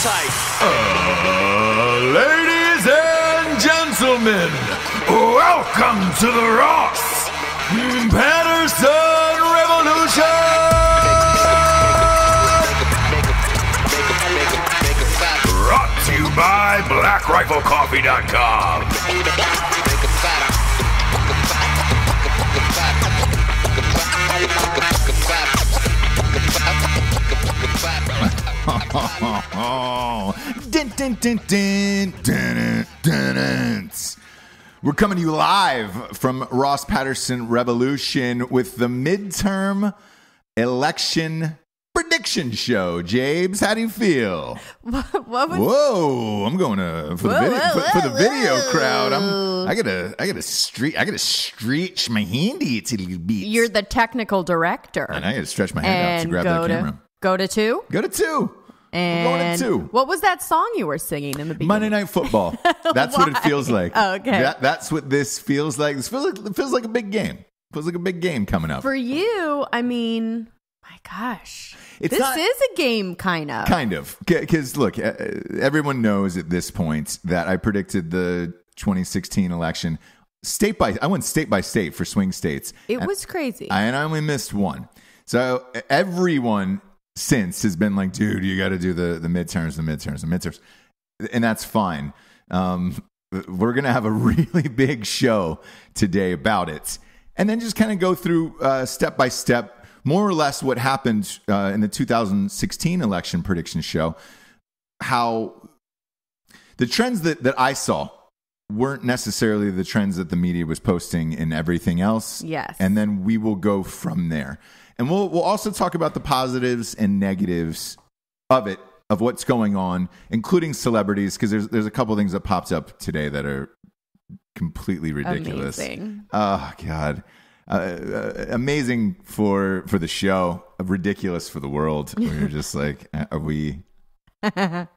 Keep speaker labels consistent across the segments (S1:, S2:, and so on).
S1: tight.
S2: Ladies and gentlemen, welcome to the Ross Patterson Revolution! Brought to you by BlackRifleCoffee.com. We're coming to you live from Ross Patterson Revolution with the midterm election prediction show. Jabes, how do you feel? Whoa, I'm going to for the video crowd. I gotta stretch my handy to the beats.
S3: You're the technical director,
S2: and I gotta stretch my hand out to grab that camera.
S3: Go to two.
S2: Go to two.
S3: And
S2: we're going to two.
S3: What was that song you were singing in the beginning?
S2: Monday Night Football. That's what it feels like.
S3: Oh, okay.
S2: That's what this feels like. It feels like a big game. It feels like a big game coming up.
S3: For you, I mean, my gosh. This is a game, kind of.
S2: Kind of. Because, look, everyone knows at this point that I predicted the 2016 election I went state by state for swing states.
S3: It was crazy.
S2: And I only missed one. So everyone since has been like, dude, you got to do the midterms. And that's fine. We're going to have a really big show today about it. And then just kind of go through step by step, more or less what happened in the 2016 election prediction show, how the trends that I saw weren't necessarily the trends that the media was posting and everything else.
S3: Yes.
S2: And then we will go from there. And we'll also talk about the positives and negatives of it, of what's going on, including celebrities, because there's a couple things that popped up today that are completely ridiculous.
S3: Amazing.
S2: Oh, God. Amazing for the show, ridiculous for the world. We're just like, are we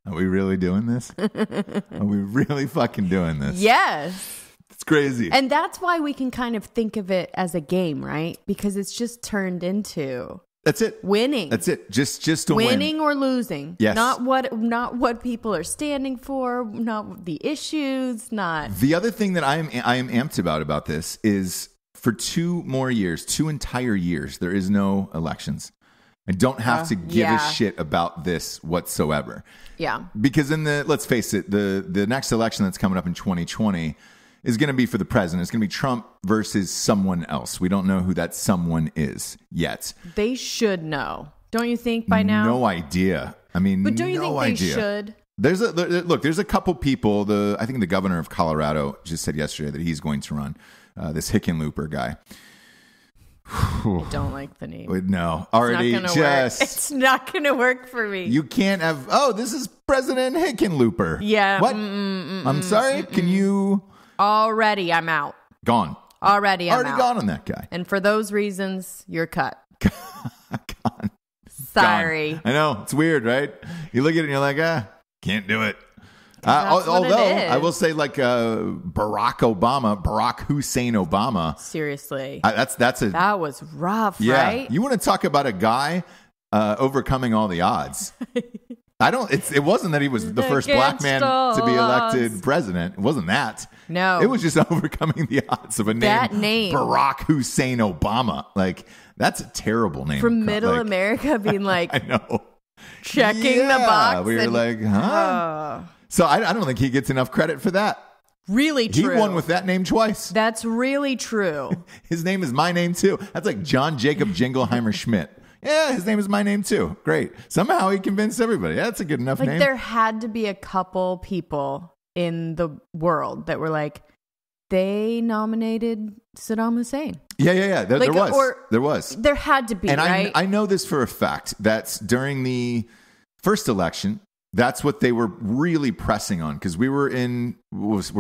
S2: really doing this? Are we really fucking doing this?
S3: Yes.
S2: It's crazy.
S3: And that's why we can kind of think of it as a game, right? Because it's just turned into
S2: that's it.
S3: Winning.
S2: That's it. Just to
S3: winning or losing.
S2: Yes.
S3: Not what people are standing for, not the issues, not.
S2: The other thing that I am amped about this is for 2 more years, 2 entire years, there is no elections. I don't have to give a shit about this whatsoever.
S3: Yeah.
S2: Because let's face it, the next election that's coming up in 2020 is going to be for the president. It's going to be Trump versus someone else. We don't know who that someone is yet.
S3: They should know. Don't you think by now?
S2: No idea. I mean,
S3: but don't you think they should?
S2: There's a couple people. I think the governor of Colorado just said yesterday that he's going to run. This Hickenlooper guy.
S3: I don't like the name.
S2: No, already
S3: it's not going to work for me.
S2: You can't have. Oh, this is President Hickenlooper.
S3: Yeah.
S2: What? I'm sorry. Can you?
S3: Already, I'm out.
S2: Gone.
S3: Already
S2: gone on that guy.
S3: And for those reasons, you're cut.
S2: Gone.
S3: Sorry.
S2: Gone. I know. It's weird, right? You look at it and you're like, can't do it.
S3: Although
S2: I will say, like Barack Hussein Obama.
S3: Seriously,
S2: that
S3: was rough,
S2: yeah.
S3: Right?
S2: You want to talk about a guy overcoming all the odds? It wasn't that he was the first black man to be elected president. It wasn't that.
S3: No,
S2: it was just overcoming the odds of
S3: that name,
S2: Barack Hussein Obama. Like, that's a terrible name
S3: from Middle America, being like,
S2: I know,
S3: checking the box.
S2: We were like, huh? So I don't think he gets enough credit for that.
S3: Really true.
S2: He won with that name twice.
S3: That's really true.
S2: His name is my name too. That's like John Jacob Jingleheimer Schmidt. Yeah, his name is my name too. Great. Somehow he convinced everybody. That's a good enough name.
S3: There had to be a couple people in the world that were like, they nominated Saddam Hussein.
S2: Yeah. There was.
S3: There had to be,
S2: and
S3: right?
S2: I know this for a fact. That's during the first election. That's what they were really pressing on, because we're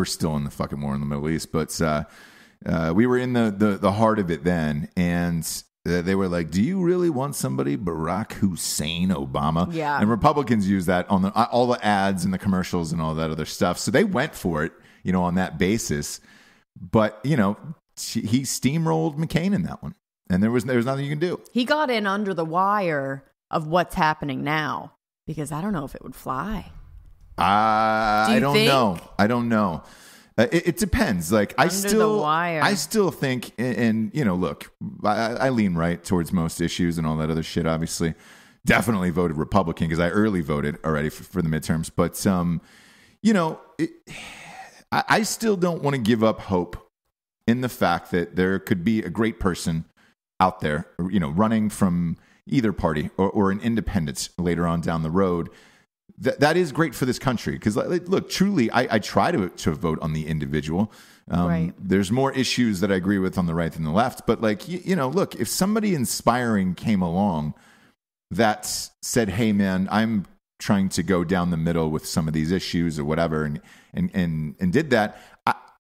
S2: still in the fucking war in the Middle East, but we were in the heart of it then, and they were like, "Do you really want somebody Barack Hussein Obama?"
S3: Yeah,
S2: and Republicans use that on all the ads and the commercials and all that other stuff, so they went for it, on that basis. But he steamrolled McCain in that one, and there was nothing you can do.
S3: He got in under the wire of what's happening now. Because I don't know if it would fly.
S2: I don't
S3: think?
S2: know. I don't know. It depends. Like
S3: the wire.
S2: I still think, and look, I lean right towards most issues and all that other shit. Obviously, definitely voted Republican because I early voted already for the midterms. But I still don't want to give up hope in the fact that there could be a great person out there, running from either party or an independent later on down the road. That is great for this country because, look, truly, I try to vote on the individual.
S3: Right.
S2: There's more issues that I agree with on the right than the left. But look, if somebody inspiring came along that said, hey, man, I'm trying to go down the middle with some of these issues or whatever and did that,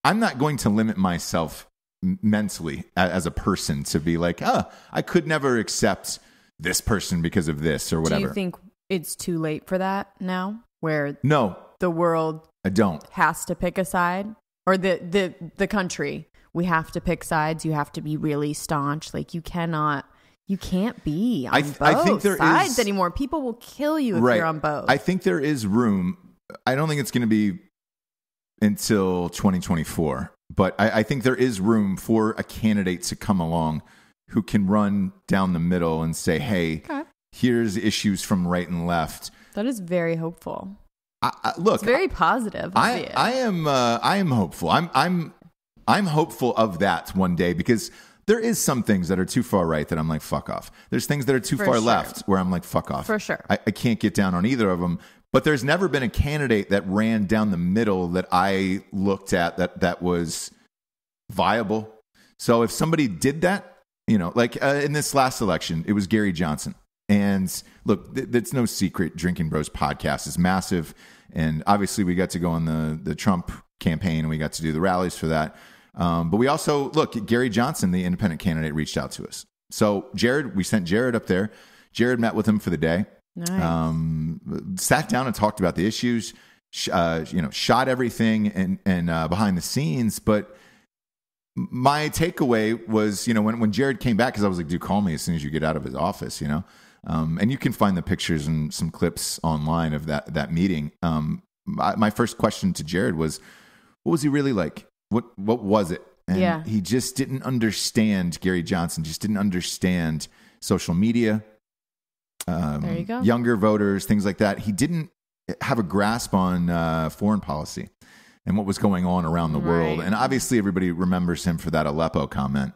S2: I'm not going to limit myself mentally as a person to be like, I could never accept this person because of this or whatever.
S3: Do you think it's too late for that now? Where
S2: no,
S3: the world
S2: I don't
S3: has to pick a side, or the country, we have to pick sides. You have to be really staunch. Like you can't be on both sides anymore. People will kill you if you're on both.
S2: I think there is room. I don't think it's going to be until 2024, but I think there is room for a candidate to come along who can run down the middle and say, hey, here's issues from right and left.
S3: That is very hopeful.
S2: Look,
S3: it's very positive.
S2: I am hopeful. I'm hopeful of that one day because there is some things that are too far right that I'm like, fuck off. There's things that are too far left where I'm like, fuck off.
S3: For sure.
S2: I can't get down on either of them. But there's never been a candidate that ran down the middle that I looked at that was viable. So if somebody did that, like in this last election, it was Gary Johnson. And look, it's no secret. Drinking Bros podcast is massive. And obviously we got to go on the Trump campaign and we got to do the rallies for that. But we also, look, Gary Johnson, the independent candidate, reached out to us. So we sent Jared up there. Jared met with him for the day.
S3: Nice.
S2: Sat down and talked about the issues, shot everything and behind the scenes. But my takeaway was, when Jared came back, because I was like, dude, call me as soon as you get out of his office, and you can find the pictures and some clips online of that meeting. My first question to Jared was, what was he really like? What was it? And he just didn't understand, Gary Johnson just didn't understand social media,
S3: there you go.
S2: Younger voters, things like that. He didn't have a grasp on foreign policy and what was going on around the world. And obviously everybody remembers him for that Aleppo comment.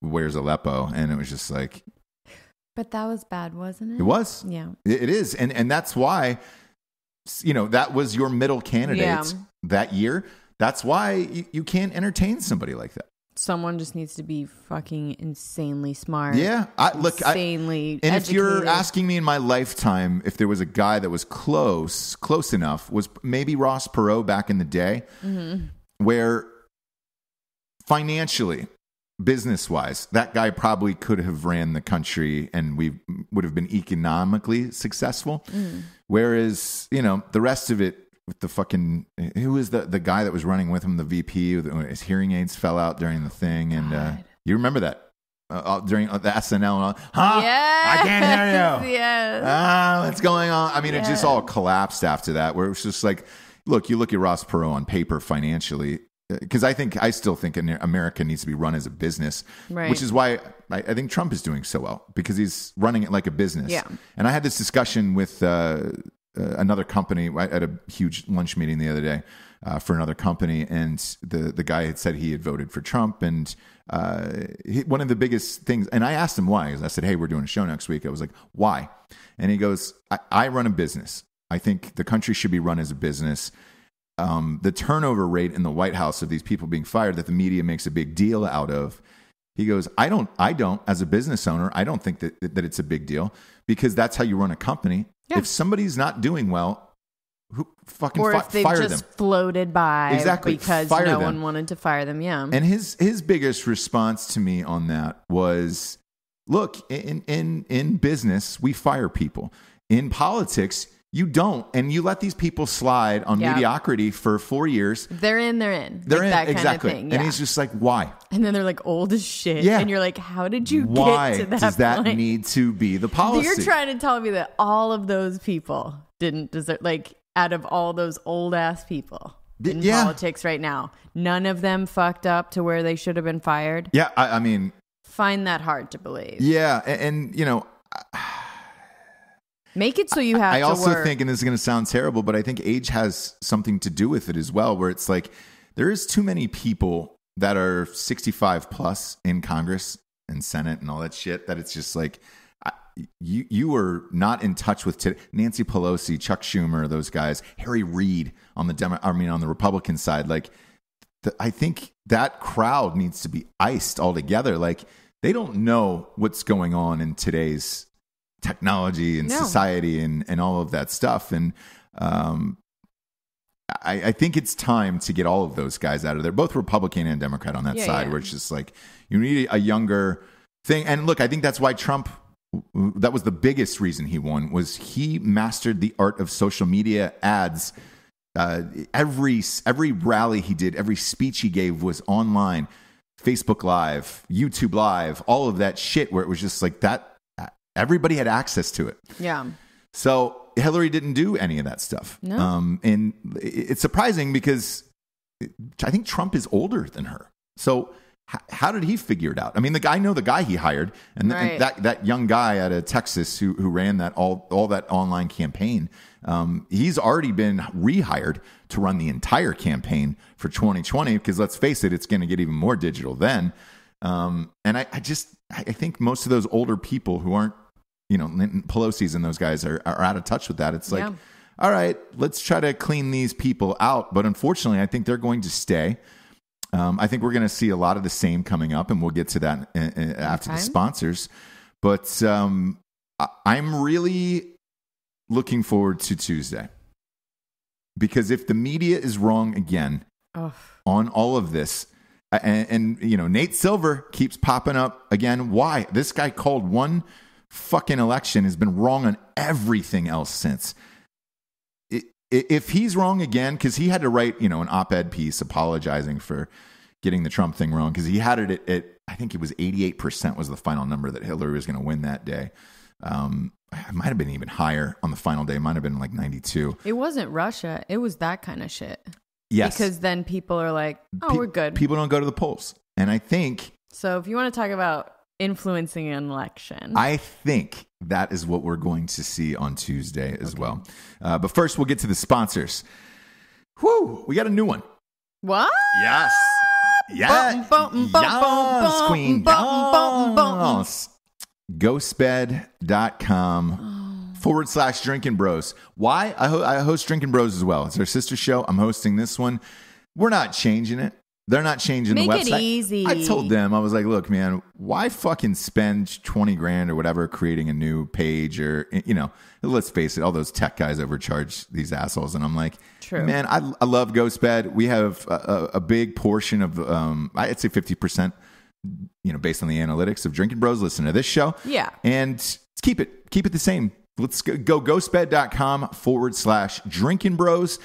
S2: Where's Aleppo? And it was just like...
S3: But that was bad, wasn't it?
S2: It was.
S3: Yeah.
S2: It is. And that's why, that was your middle candidate that year. That's why you can't entertain somebody like that.
S3: Someone just needs to be fucking insanely smart.
S2: Yeah.
S3: Insanely
S2: and
S3: educated.
S2: if you're asking me in my lifetime, if there was a guy that was close enough, was maybe Ross Perot back in the day, where financially, business-wise, that guy probably could have ran the country and we would have been economically successful. Whereas, the rest of it, with the fucking, who was the guy that was running with him, the VP, his hearing aids fell out during the thing. And you remember that during the SNL and all,
S3: yes,
S2: I can't hear you.
S3: Yes.
S2: What's going on? I mean, it just all collapsed after that, where it was just like, look, you look at Ross Perot on paper financially, because I still think America needs to be run as a business, which is why I think Trump is doing so well, because he's running it like a business.
S3: Yeah.
S2: And I had this discussion with another company at a huge lunch meeting the other day for another company, and the guy had said he had voted for Trump, and one of the biggest things, and I asked him why, because I said, hey, we're doing a show next week. I was like, why? And he goes, I run a business. I think the country should be run as a business. The turnover rate in the White House of these people being fired that the media makes a big deal out of, he goes, I don't, as a business owner, I don't think that it's a big deal, because that's how you run a company. Yeah. If somebody's not doing well, who fucking
S3: or if they've
S2: fire
S3: just
S2: them.
S3: Floated by because
S2: fire
S3: no
S2: them.
S3: one wanted to fire them. Yeah.
S2: And his biggest response to me on that was, look, in business, we fire people. In politics, You don't. And you let these people slide on mediocrity for 4 years.
S3: They're in.
S2: They're
S3: like
S2: in.
S3: That
S2: Exactly.
S3: Kind of thing. Yeah.
S2: And he's just like, why?
S3: And then they're like old as shit.
S2: Yeah.
S3: And you're like, how did you
S2: why
S3: get to that
S2: does that
S3: point?
S2: need to be the policy?
S3: You're trying to tell me that all of those people didn't deserve, like, out of all those old ass people in politics right now, none of them fucked up to where they should have been fired?
S2: Yeah. I mean,
S3: find that hard to believe.
S2: Yeah. And you know,
S3: make it so you have to
S2: I also
S3: work.
S2: think, and this is going to sound terrible, but I think age has something to do with it as well, where it's like there is too many people that are 65 plus in Congress and Senate and all that shit that it's just like you are not in touch with Nancy Pelosi, Chuck Schumer, those guys, Harry Reid on the Republican side. Like I think that crowd needs to be iced altogether. Like they don't know what's going on in today's technology and society and all of that stuff. And I think it's time to get all of those guys out of there, both Republican and Democrat on that side, where it's just like you need a younger thing. And look, I think that's why Trump, that was the biggest reason he won, was he mastered the art of social media ads. Every rally he did, every speech he gave was online, Facebook Live, YouTube Live, all of that shit, where it was just like that. Everybody had access to it.
S3: Yeah.
S2: So Hillary didn't do any of that stuff.
S3: No.
S2: And it's surprising because I think Trump is older than her. So how did he figure it out? I mean, I know the guy he hired, and that young guy out of Texas who ran that all that online campaign. He's already been rehired to run the entire campaign for 2020 because let's face it, it's going to get even more digital then. And I think most of those older people who aren't, Pelosi's and those guys are out of touch with that. It's like, all right, let's try to clean these people out. But unfortunately, I think they're going to stay. I think we're going to see a lot of the same coming up, and we'll get to that after the sponsors. But I'm really looking forward to Tuesday, because if the media is wrong again on all of this, and Nate Silver keeps popping up again. Why? This guy called one fucking election, has been wrong on everything else since. If he's wrong again, because he had to write, an op-ed piece apologizing for getting the Trump thing wrong, because he had it at, I think it was 88% was the final number that Hillary was going to win that day. It might have been even higher on the final day. It might have been like 92.
S3: It wasn't Russia. It was that kind of shit.
S2: Yes.
S3: Because then people are like, we're good.
S2: People don't go to the polls. And I think...
S3: So if you want to talk about influencing an election...
S2: I think that is what we're going to see on Tuesday as well. But first, we'll get to the sponsors. Whew, we got a new one.
S3: What?
S2: Yes. Yes. Yes, Queen. Yes. Ghostbed.com/Drinking Bros. Why? I host Drinking Bros as well. It's our sister show. I'm hosting this one. We're not changing it. They're not changing the website.
S3: Make it easy.
S2: I told them, I was like, look, man, why fucking spend $20,000 or whatever creating a new page, or, let's face it, all those tech guys overcharge these assholes. And I'm like,
S3: true,
S2: man, I love Ghostbed. We have a big portion of, I'd say 50%, based on the analytics of Drinking Bros, listen to this show.
S3: Yeah.
S2: And keep it the same. Let's go ghostbed.com/Drinking Bros.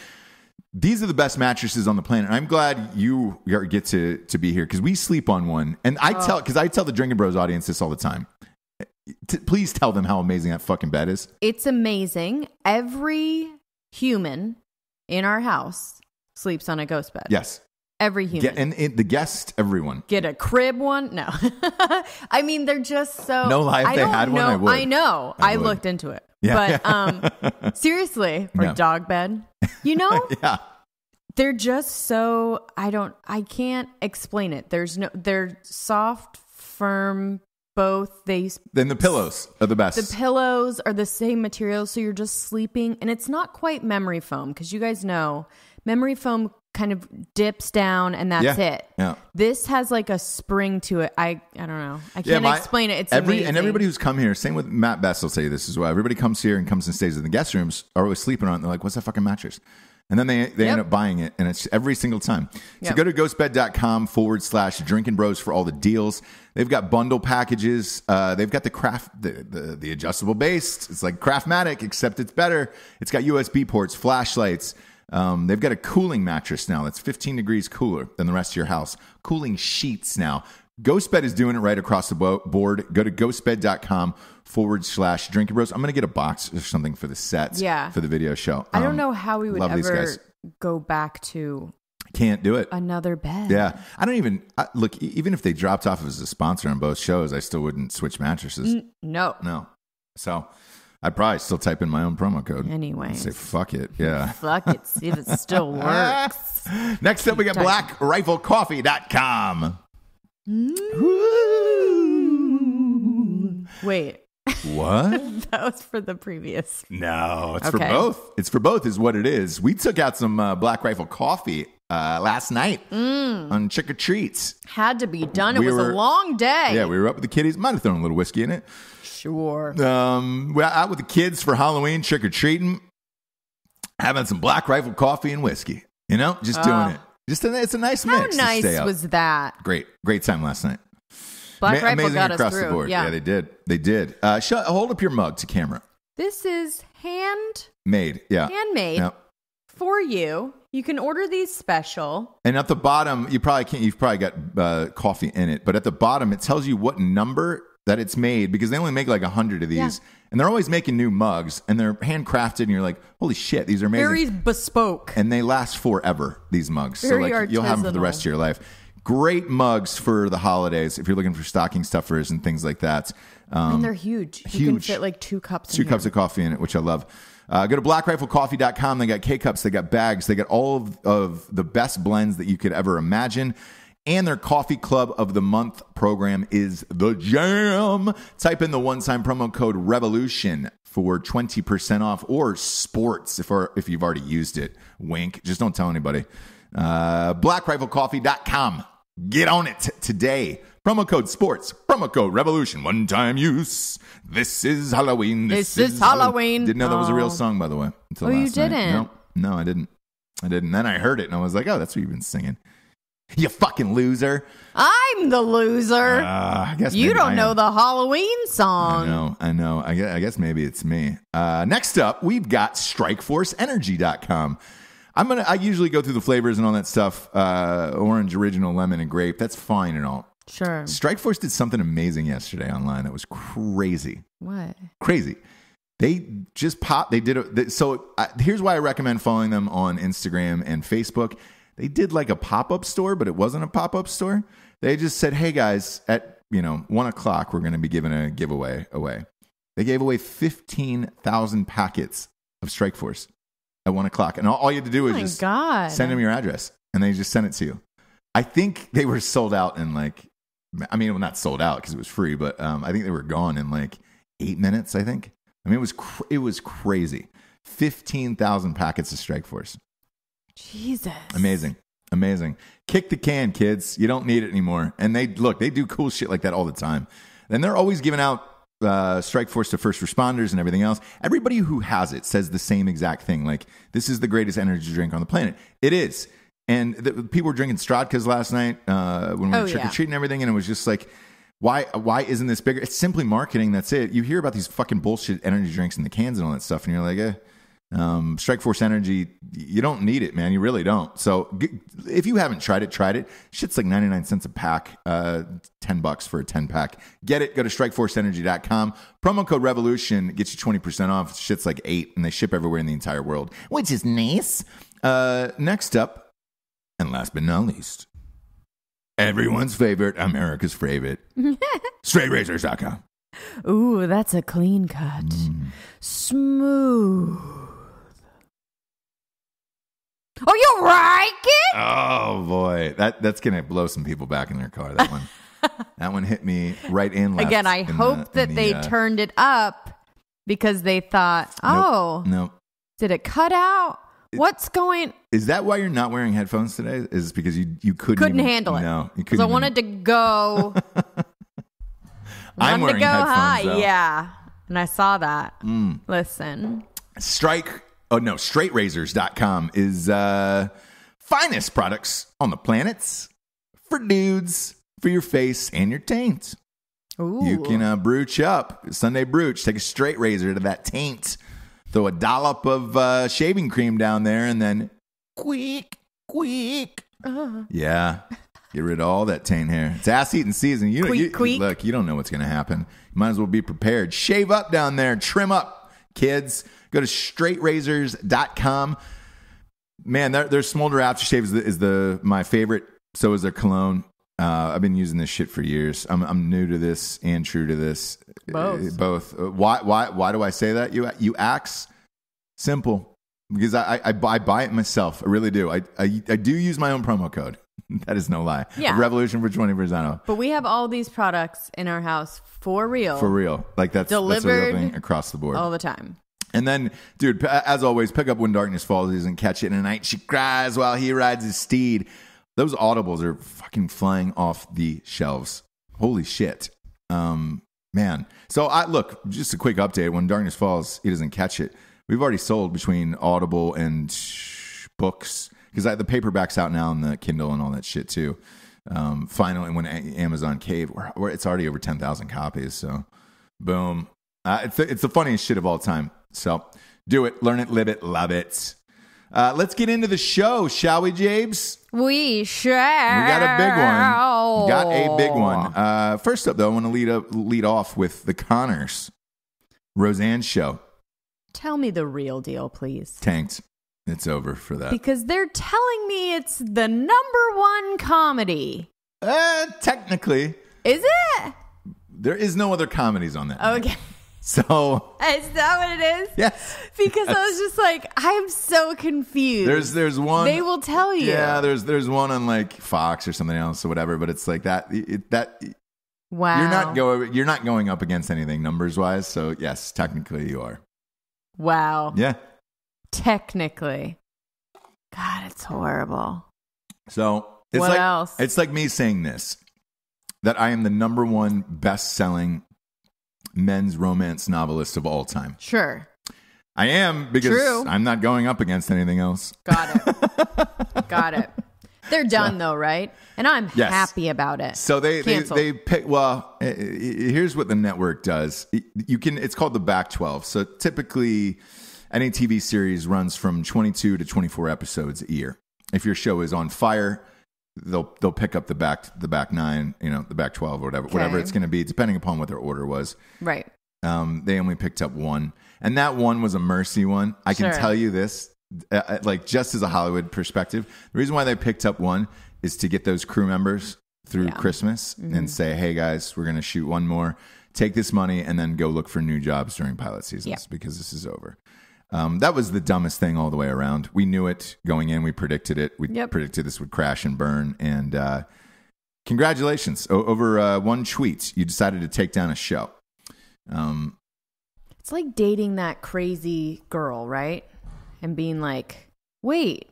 S2: These are the best mattresses on the planet. I'm glad you get to be here, because we sleep on one. And I tell the Drinking Bros audience this all the time. Please tell them how amazing that fucking bed is.
S3: It's amazing. Every human in our house sleeps on a ghost bed.
S2: Yes.
S3: Every human.
S2: And the guest, everyone.
S3: Get a crib one? No. I mean, they're just so...
S2: No lie, if they had one, I would.
S3: I know. I looked into it. Yeah. But seriously, or dog bed,
S2: yeah.
S3: They're just so... I can't explain it. They're soft, firm, both.
S2: Then the pillows are the best.
S3: The pillows are the same material, so you're just sleeping. And it's not quite memory foam, because you guys know memory foam kind of dips down and that's it.
S2: Yeah.
S3: This has like a spring to it. I don't know. I can't explain it. It's amazing.
S2: And everybody who's come here, same with Matt Best will say this as well. Everybody comes here and stays in the guest rooms, are always sleeping on it. And they're like, what's that fucking mattress? And then they end up buying it, and it's every single time. So go to ghostbed.com/Drinking Bros for all the deals. They've got bundle packages. They've got the adjustable base. It's like Craftmatic, except it's better. It's got USB ports, flashlights. They've got a cooling mattress now that's 15 degrees cooler than the rest of your house. Cooling sheets now. Ghostbed is doing it right across the board. Go to ghostbed.com/Drinking Bros. I'm going to get a box or something for the sets for the video show.
S3: I don't know how we would ever go back to...
S2: Can't do it.
S3: Another bed.
S2: Yeah. I don't even... look, even if they dropped off as a sponsor on both shows, I still wouldn't switch mattresses.
S3: No.
S2: So... I'd probably still type in my own promo code.
S3: Anyway.
S2: Say, fuck it. Yeah.
S3: Fuck it. See if it still works.
S2: Next up, we got blackriflecoffe.com.
S3: Wait.
S2: What?
S3: That was for the previous.
S2: No, it's for both. It's for both is what it is. We took out some Black Rifle coffee last night on Trick or Treats.
S3: Had to be done. It was a long day.
S2: Yeah, we were up with the kiddies. Might have thrown a little whiskey in it.
S3: Sure.
S2: We're out with the kids for Halloween, trick or treating, having some Black Rifle coffee and whiskey. You know, just doing it. It's a nice mix.
S3: How nice was that?
S2: Great time last night.
S3: Black Rifle
S2: amazing
S3: got
S2: across
S3: us through.
S2: the board. Yeah, they did. Hold up your mug to camera.
S3: This is
S2: handmade. Yeah,
S3: handmade for you. You can order these special.
S2: And at the bottom, you probably can't. You've probably got coffee in it, but at the bottom, it tells you what number that it's made, because they only make like 100 of these, and they're always making new mugs, and they're handcrafted, and you're like, holy shit, these are amazing.
S3: Very bespoke.
S2: And they last forever, these mugs.
S3: Very
S2: so like you'll have them for the rest of your life. Great mugs for the holidays if you're looking for stocking stuffers and things like that.
S3: And they're huge. You can fit like 2 cups in
S2: Two cups of coffee in it, which I love. Go to blackriflecoffee.com. They got K-Cups, they got bags, they got all of the best blends that you could ever imagine. And their Coffee Club of the Month program is the jam. Type in the one-time promo code REVOLUTION for 20% off, or sports if you've already used it. Wink. Just don't tell anybody. blackriflecoffee.com. Get on it today. Promo code sports. Promo code revolution. One-time use. This is Halloween.
S3: This is Halloween.
S2: Didn't know that was a real song, by the way.
S3: Until last
S2: you
S3: didn't?
S2: Night. No, I didn't. Then I heard it, and I was like, oh, that's what you've been singing. You fucking loser.
S3: I'm the loser.
S2: I guess
S3: you don't know the Halloween song.
S2: I know. I guess maybe it's me. Next up, we've got StrikeForceEnergy.com. I usually go through the flavors and all that stuff. Orange, original, lemon, and grape. That's fine and all.
S3: Sure.
S2: Strikeforce did something amazing yesterday online. That was crazy.
S3: What?
S2: Crazy. They just popped. They did it. So here's why I recommend following them on Instagram and Facebook. They did like a pop-up store, but it wasn't a pop-up store. They just said, hey guys, at 1:00, we're going to be giving a giveaway away. They gave away 15,000 packets of Strikeforce at 1:00. And all you had to do was just send them your address, and they just sent it to you. I think they were sold out in not sold out because it was free, but I think they were gone in like 8 minutes, I think. I mean, it was crazy. 15,000 packets of Strikeforce.
S3: Jesus.
S2: Amazing. Kick the can, kids. You don't need it anymore. And they do cool shit like that all the time. And they're always giving out Strikeforce to first responders and everything else. Everybody who has it says the same exact thing. Like, this is the greatest energy drink on the planet. It is. And people were drinking Strodkas last night when we were trick-or-treating and everything. And it was just like, why isn't this bigger? It's simply marketing. That's it. You hear about these fucking bullshit energy drinks in the cans and all that stuff. And you're like, Strikeforce Energy, you don't need it, man. You really don't. So if you haven't tried it. Shit's like 99 cents a pack, $10 for a 10-pack. Get it. Go to strikeforceenergy.com. Promo code REVOLUTION gets you 20% off. Shit's like $8, and they ship everywhere in the entire world, which is nice. Next up, and last but not least, everyone's favorite, America's favorite, straightrazors.com.
S3: Ooh, that's a clean cut. Smooth. Oh, you like it?
S2: Oh, boy. That's going to blow some people back in their car, that one. That one hit me right and left.
S3: Again, I hope that they turned it up because they thought,
S2: Nope.
S3: Did it cut out? What's going...
S2: Is that why you're not wearing headphones today? Is it because you couldn't
S3: handle it?
S2: No, you couldn't.
S3: Because I wanted to go...
S2: I'm wearing headphones,
S3: high,
S2: though.
S3: yeah. And I saw that. Listen.
S2: Strike Oh, no. StraightRazors.com is finest products on the planets for dudes, for your face and your taint.
S3: Ooh.
S2: You can brooch up. Sunday brooch. Take a straight razor to that taint. Throw a dollop of shaving cream down there and then quick. Yeah. Get rid of all that taint hair. It's ass-eating season. Look, you don't know what's going to happen. You might as well be prepared. Shave up down there. Trim up, kids. Go to straightrazors.com. Man, their Smolder aftershave is my favorite. So is their cologne. I've been using this shit for years. I'm new to this and true to this. Both. Why do I say that? You axe? Simple. Because I buy it myself. I really do. I do use my own promo code. That is no lie.
S3: Yeah.
S2: Revolution for 20% off.
S3: But we have all these products in our house for real.
S2: For real. Like that's a real thing across the board.
S3: All the time.
S2: And then, dude, as always, pick up When Darkness Falls. He doesn't catch it in a night. She cries while he rides his steed. Those audibles are fucking flying off the shelves. Holy shit. Man. So look, just a quick update. When Darkness Falls, he doesn't catch it. We've already sold between Audible and books. Because the paperback's out now on the Kindle and all that shit too. Finally, when Amazon caved, where it's already over 10,000 copies. So, boom. It's the funniest shit of all time. So, do it. Learn it, live it, love it. Let's get into the show, shall we, Jabes?
S3: We shall.
S2: We got a big one. First up, though, I want to lead off with the Connors. Roseanne's show.
S3: Tell me the real deal, please.
S2: Tanked. It's over for that.
S3: Because they're telling me it's the #1 comedy.
S2: Technically.
S3: Is it?
S2: There is no other comedies on that.
S3: Okay.
S2: Night. So.
S3: Is that what it is?
S2: Yes.
S3: Because I was just like, I'm so confused.
S2: There's one.
S3: They will tell you.
S2: Yeah, there's one on like Fox or something else or whatever, but it's like that.
S3: Wow.
S2: You're not going up against anything numbers wise. So yes, technically you are.
S3: Wow.
S2: Yeah.
S3: Technically. God, it's horrible.
S2: So it's
S3: what
S2: like,
S3: else?
S2: It's like me saying this, that I am the #1 best-selling men's romance novelist of all time.
S3: Sure.
S2: I am, because I'm not going up against anything else.
S3: Got it. They're done though, right? And I'm happy about it.
S2: So they pick. Well, here's what the network does. It's called the back 12. So typically, any TV series runs from 22 to 24 episodes a year. If your show is on fire, they'll pick up the back 9, the back 12 or whatever it's going to be, depending upon what their order was.
S3: Right.
S2: They only picked up one, and that one was a mercy one. I can tell you this, like just as a Hollywood perspective, the reason why they picked up one is to get those crew members through Christmas and say, hey guys, we're going to shoot one more, take this money, and then go look for new jobs during pilot seasons because this is over. That was the dumbest thing all the way around. We knew it going in. We predicted it. We predicted this would crash and burn. And congratulations. Over one tweet, you decided to take down a show.
S3: It's like dating that crazy girl, right? And being like, wait,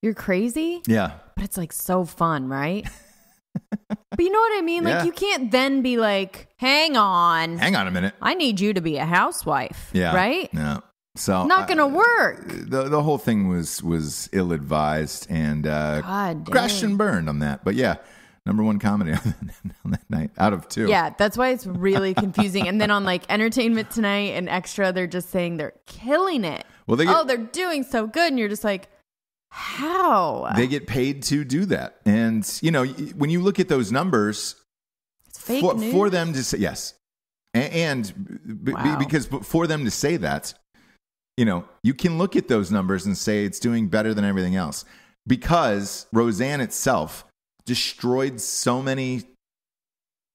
S3: you're crazy?
S2: Yeah.
S3: But it's like so fun, right? But you know what I mean? Like, you can't then be like, hang on
S2: a minute.
S3: I need you to be a housewife. Yeah. Right?
S2: Yeah. So
S3: not gonna work.
S2: The whole thing was ill advised and crashed and burned on that. But yeah, #1 comedy on that night out of 2.
S3: Yeah, that's why it's really confusing. And then on like Entertainment Tonight and Extra, they're just saying they're killing it. Well, they're doing so good, and you're just like, how?
S2: They get paid to do that, and when you look at those numbers,
S3: it's fake news
S2: for them to say yes, because for them to say that. You can look at those numbers and say it's doing better than everything else, because Roseanne itself destroyed so many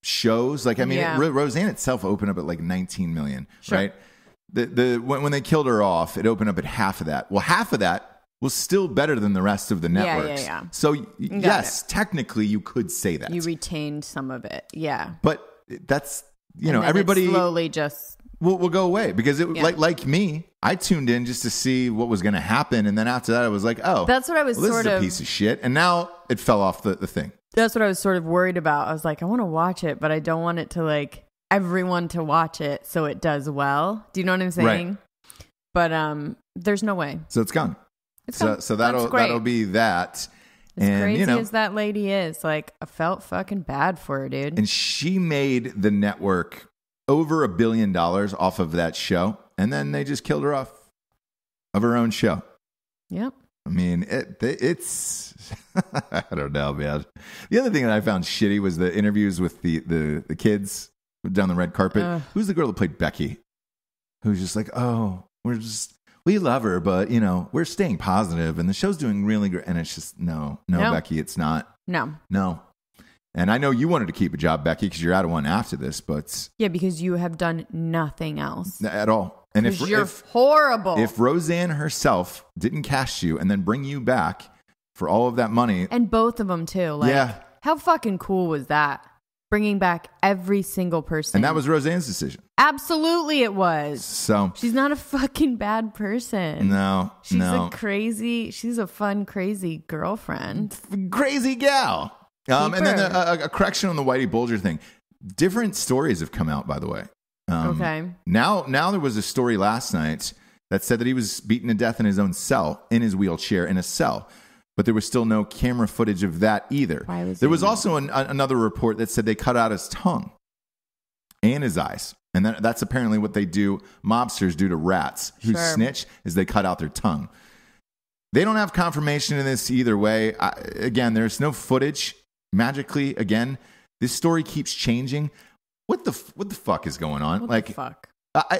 S2: shows. Like, I mean, Roseanne itself opened up at like 19 million, right? When they killed her off, it opened up at half of that. Well, half of that was still better than the rest of the networks. Yeah. So yes, technically you could say that.
S3: You retained some of it. Yeah.
S2: But that's, everybody
S3: slowly just
S2: will go away, because like me, I tuned in just to see what was going to happen, and then after that I was like, oh,
S3: that's what I was
S2: this is a piece of shit, and now it fell off the thing.
S3: That's what I was sort of worried about. I was like, I want to watch it, but I don't want it to like everyone to watch it so it does well. Do you know what I'm saying?
S2: Right.
S3: But There's no way.
S2: So it's gone. So that'll be that.
S3: As crazy as that lady is, like, I felt fucking bad for her, dude.
S2: And she made the network over $1 billion off of that show, and then they just killed her off of her own show.
S3: Yep.
S2: I mean, it's I don't know, man. The other thing that I found shitty was the interviews with the kids down the red carpet. Who's the girl that played Becky? Who's just like, oh, we love her, but, you know, we're staying positive, and the show's doing really great. And it's just, no, Becky, it's not. No. And I know you wanted to keep a job, Becky, because you're out of one after this, but...
S3: Yeah, because you have done nothing else.
S2: At all. And if
S3: you're horrible.
S2: If Roseanne herself didn't cast you and then bring you back for all of that money...
S3: And both of them, too. Like, yeah. How fucking cool was that? Bringing back every single person.
S2: And that was Roseanne's decision.
S3: Absolutely it was.
S2: So
S3: she's not a fucking bad person.
S2: No.
S3: She's a fun, crazy girlfriend.
S2: Crazy gal. And then a correction on the Whitey Bulger thing. Different stories have come out, by the way.
S3: Okay.
S2: Now there was a story last night that said that he was beaten to death in his own cell, in his wheelchair, in a cell. But there was still no camera footage of that either. There was also another report that said they cut out his tongue and his eyes. And that's apparently what mobsters do to rats who snitch, is they cut out their tongue. They don't have confirmation of this either way. Again, there's no footage. Magically, again, this story keeps changing. What the fuck is going on?
S3: What the fuck?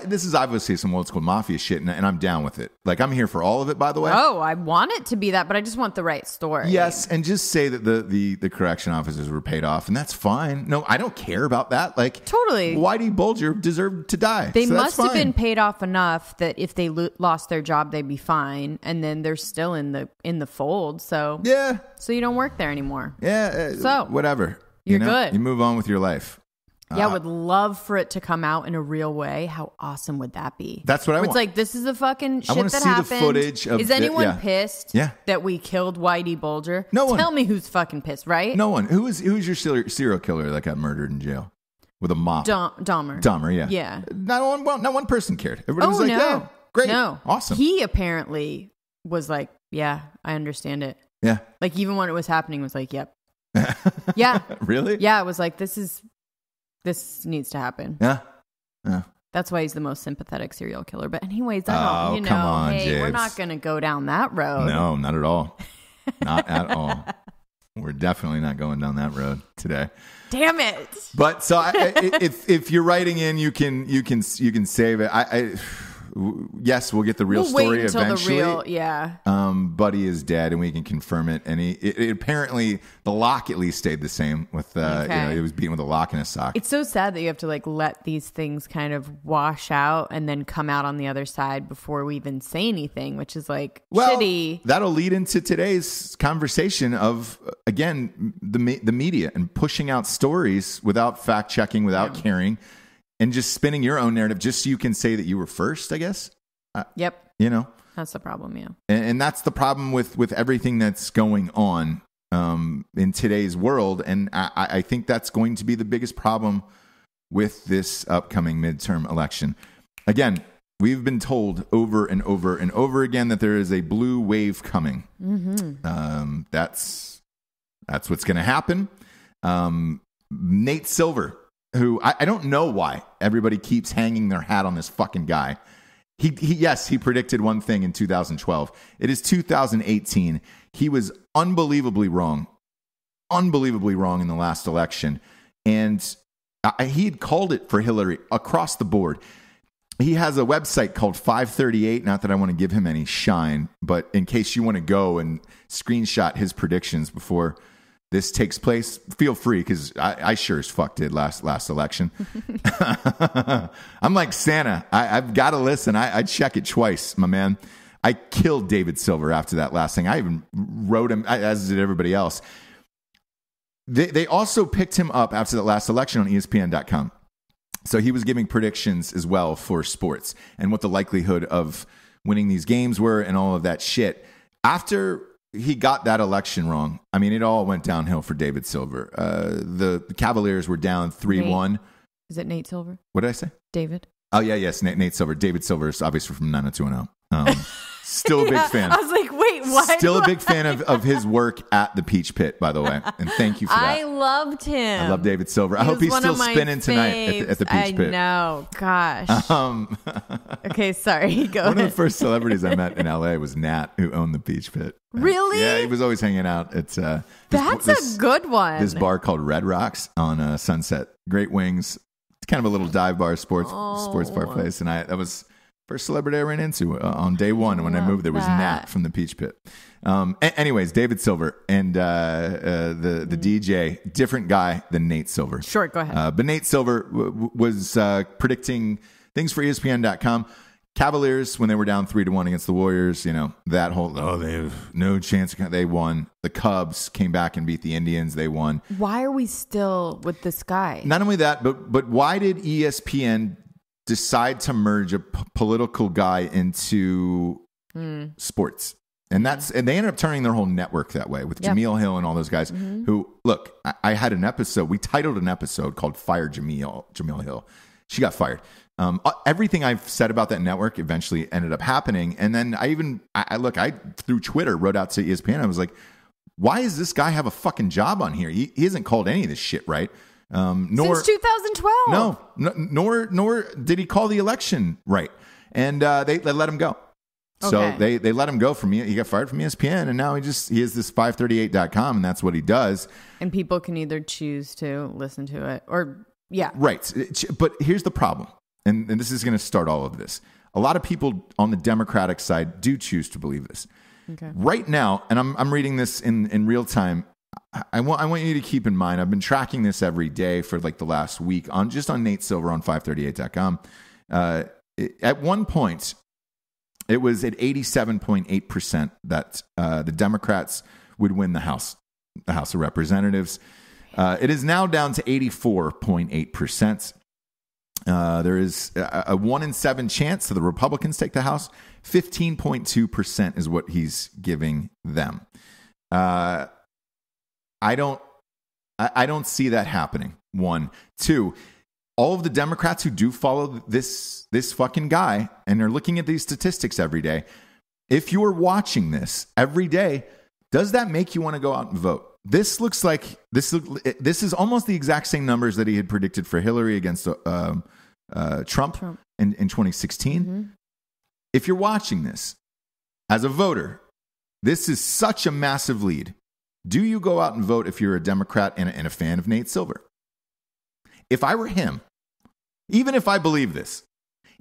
S2: This is obviously some old school mafia shit, and I'm down with it. Like, I'm here for all of it, by the way.
S3: Oh, I want it to be that, but I just want the right story.
S2: Yes, and just say that the correction officers were paid off, and that's fine. No, I don't care about that. Like,
S3: totally.
S2: Whitey Bulger deserved to die.
S3: They must have been paid off enough that if they lost their job, they'd be fine, and then they're still in the fold. So
S2: yeah,
S3: so you don't work there anymore.
S2: Yeah,
S3: so
S2: whatever.
S3: You're good.
S2: You move on with your life.
S3: Yeah, I would love for it to come out in a real way. How awesome would that be?
S2: That's what I want.
S3: It's like, this is the fucking shit that happened.
S2: I want to see the footage of
S3: Is anyone pissed that we killed Whitey Bulger?
S2: No one.
S3: Tell me who's fucking pissed, right?
S2: No one. Who's your serial killer that got murdered in jail with a mop?
S3: Dahmer.
S2: Dahmer, yeah.
S3: Yeah.
S2: Not one person cared. Everybody was like, yeah, great.
S3: No.
S2: Awesome.
S3: He apparently was like, yeah, I understand it.
S2: Yeah.
S3: Like, even when it was happening, was like, yep. Yeah.
S2: Really?
S3: Yeah, it was like, this needs to happen.
S2: Yeah.
S3: That's why he's the most sympathetic serial killer. But anyways,
S2: come on,
S3: hey,
S2: James.
S3: We're not going to go down that road.
S2: No, not at all. Not at all. We're definitely not going down that road today.
S3: Damn it!
S2: But so if you're writing in, you can save it. Yes, we'll get the real story eventually. Buddy is dead, and we can confirm it. And it apparently the lock at least stayed the same. With it was beaten with a lock and a sock.
S3: It's so sad that you have to like let these things kind of wash out and then come out on the other side before we even say anything, which is like shitty.
S2: That'll lead into today's conversation of again the media and pushing out stories without fact checking, without caring. And just spinning your own narrative just so you can say that you were first, I guess.
S3: Yep.
S2: You know?
S3: That's the problem, yeah.
S2: And that's the problem with everything that's going on in today's world. And I think that's going to be the biggest problem with this upcoming midterm election. Again, we've been told over and over and over again that there is a blue wave coming. Mm-hmm. That's what's going to happen. Nate Silver, who I don't know why everybody keeps hanging their hat on this fucking guy. He predicted one thing in 2012. It is 2018. He was unbelievably wrong in the last election. And he had called it for Hillary across the board. He has a website called 538. Not that I want to give him any shine, but in case you want to go and screenshot his predictions before this takes place, feel free, because I sure as fuck did last election. I'm like Santa. I've got to listen. I check it twice, my man. I killed David Silver after that last thing. I even wrote him, as did everybody else. They also picked him up after that last election on ESPN.com. So he was giving predictions as well for sports and what the likelihood of winning these games were and all of that shit. After he got that election wrong, I mean, it all went downhill for David Silver. The Cavaliers were down 3-1.
S3: Is it Nate Silver?
S2: What did I say?
S3: David.
S2: Oh, yeah, yes. Nate Silver. David Silver is obviously from 90210. Still a big fan.
S3: I was like, wait, what?
S2: Still a big fan of his work at the Peach Pit, by the way. And thank you for that.
S3: I loved him.
S2: I love David Silver. I hope he's still spinning tonight at the Peach Pit.
S3: I know. Gosh. Okay, sorry. Go ahead.
S2: One of the first celebrities I met in LA was Nat, who owned the Peach Pit.
S3: Really?
S2: Yeah, he was always hanging out at
S3: That's a good one.
S2: This bar called Red Rocks on Sunset. Great wings. It's kind of a little dive bar, sports bar place. And that was first celebrity I ran into on day one. When I moved, there was Nat from the Peach Pit. Anyways, David Silver and the DJ, different guy than Nate Silver.
S3: Sure, go ahead.
S2: But Nate Silver was predicting things for ESPN.com. Cavaliers, when they were down 3-1 against the Warriors, that whole, they have no chance. They won. The Cubs came back and beat the Indians. They won.
S3: Why are we still with this guy?
S2: Not only that, but why did ESPN decide to merge a political guy into sports? And they ended up turning their whole network that way with Jameel Hill and all those guys who, look, I had an episode. We titled an episode called Fire Jameel Hill. She got fired. Everything I've said about that network eventually ended up happening. And then I through Twitter wrote out to ESPN. I was like, why does this guy have a fucking job on here? He hasn't called any of this shit right.
S3: Since 2012.
S2: Nor did he call the election right. And they let him go. So they let him go from he got fired from ESPN, and now he has this 538.com, and that's what he does.
S3: And people can either choose to listen to it or
S2: right. But here's the problem. And this is going to start all of this. A lot of people on the Democratic side do choose to believe this.
S3: Okay.
S2: Right now, and I'm reading this in real time. I want you to keep in mind, I've been tracking this every day for like the last week on Nate Silver on 538.com. At one point, it was at 87.8% that the Democrats would win the House of Representatives. It is now down to 84.8%. There is a 1 in 7 chance that the Republicans take the House. 15.2% is what he's giving them. I don't see that happening. 1, 2. All of the Democrats who do follow this fucking guy and are looking at these statistics every day, if you're watching this every day, does that make you want to go out and vote? This looks like this is almost the exact same numbers that he had predicted for Hillary against Trump in 2016. Mm-hmm. If you're watching this as a voter, this is such a massive lead. Do you go out and vote if you're a Democrat and a fan of Nate Silver? If I were him, even if I believe this,